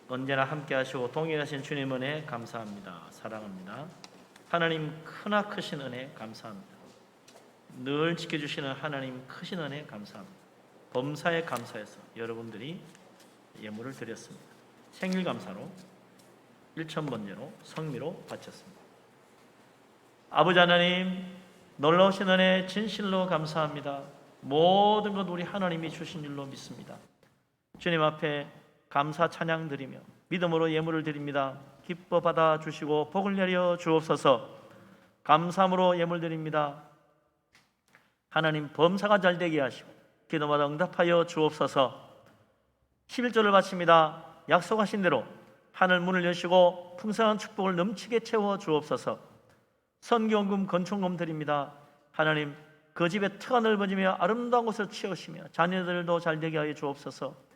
언제나 함께 하시고 동행하신 주님 은혜 감사합니다. 사랑합니다. 하나님 크나 크신 은혜 감사합니다. 늘 지켜주시는 하나님 크신 은혜 감사합니다. 범사에 감사해서 여러분들이 예물을 드렸습니다. 생일 감사로 1,000번제로 성미로 바쳤습니다. 아버지 하나님 놀라우신 은혜 진실로 감사합니다. 모든 것 우리 하나님이 주신 일로 믿습니다. 주님 앞에 감사 찬양 드리며 믿음으로 예물을 드립니다. 기뻐 받아 주시고 복을 내려 주옵소서. 감사함으로 예물 드립니다. 하나님 범사가 잘 되게 하시고 기도마다 응답하여 주옵소서. 11절을 바칩니다. 약속하신 대로 하늘 문을 여시고 풍성한 축복을 넘치게 채워 주옵소서. 선교원금 건축금 드립니다. 하나님 그 집에 터가 넓어지며 아름다운 곳을 채우시며 자녀들도 잘 되게 하여 주옵소서.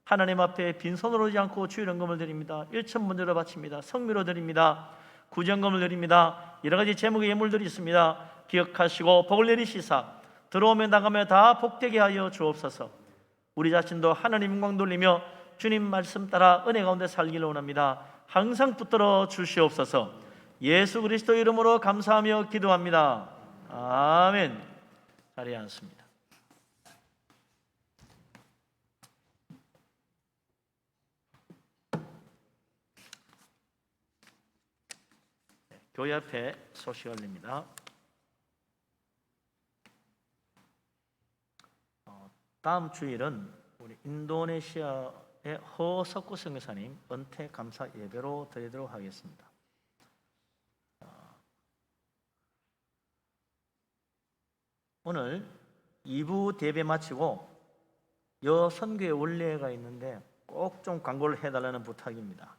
하나님 앞에 빈손으로 오지 않고 주일헌금을 드립니다. 1,000번제로 바칩니다. 성미로 드립니다. 구정금을 드립니다. 여러 가지 제목의 예물들이 있습니다. 기억하시고 복을 내리시사 들어오며 나가며 다 복되게 하여 주옵소서. 우리 자신도 하나님 영광 돌리며 주님 말씀 따라 은혜 가운데 살기를 원합니다. 항상 붙들어 주시옵소서. 예수 그리스도 이름으로 감사하며 기도합니다. 아멘. 자리에 앉습니다. 교회 앞에 소식 올립니다. 다음 주일은 우리 인도네시아의 허석구 선교사님 은퇴 감사 예배로 드리도록 하겠습니다. 오늘 2부 대배 마치고 여 선교의 원례가 있는데 꼭 좀 광고를 해달라는 부탁입니다.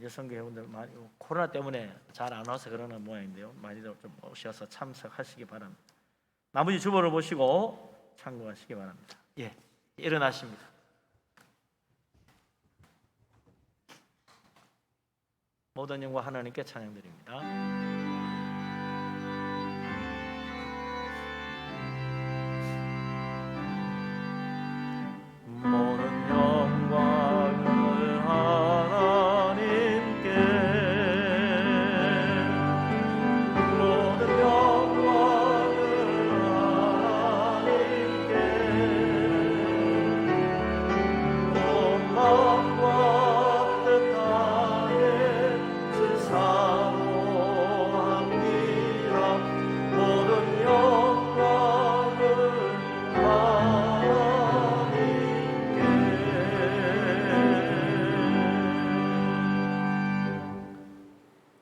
여성교회분들 많이 코로나 때문에 잘 안 와서 그러는 모양인데요. 많이들 좀 오셔서 참석하시기 바랍니다. 나머지 주보를 보시고 참고하시기 바랍니다. 예, 일어나십니다. 모든 영광 하나님께 찬양드립니다. 모든 영광을 하나님께 모든 영광을 하나님께 온 마음과 뜻 다해 사모합니다. 모든 영광을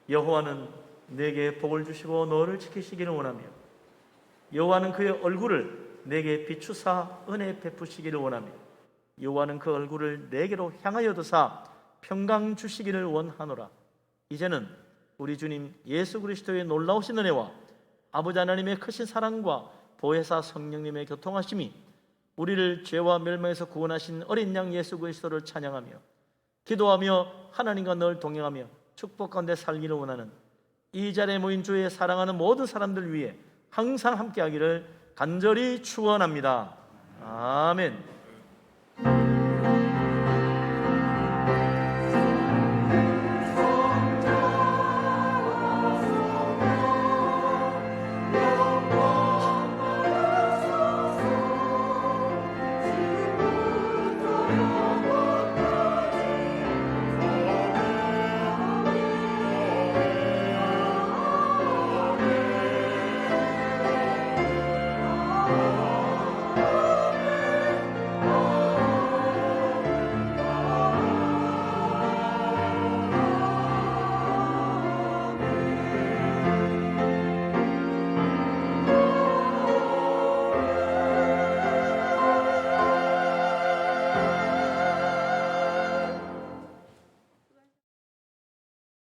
여호와는 내게 복을 주시고 너를 지키시기를 원하며 여호와는 그의 얼굴을 내게 비추사 은혜 베푸시기를 원하며 여호와는 그 얼굴을 내게로 향하여 두사 평강 주시기를 원하노라. 이제는 우리 주님 예수 그리스도의 놀라우신 은혜와 아버지 하나님의 크신 사랑과 보혜사 성령님의 교통하심이 우리를 죄와 멸망에서 구원하신 어린 양 예수 그리스도를 찬양하며 기도하며 하나님과 늘 동행하며 축복 가운데 살기를 원하는 이 자리에 모인 주의 사랑하는 모든 사람들 위해 항상 함께하기를 간절히 축원합니다. 아멘.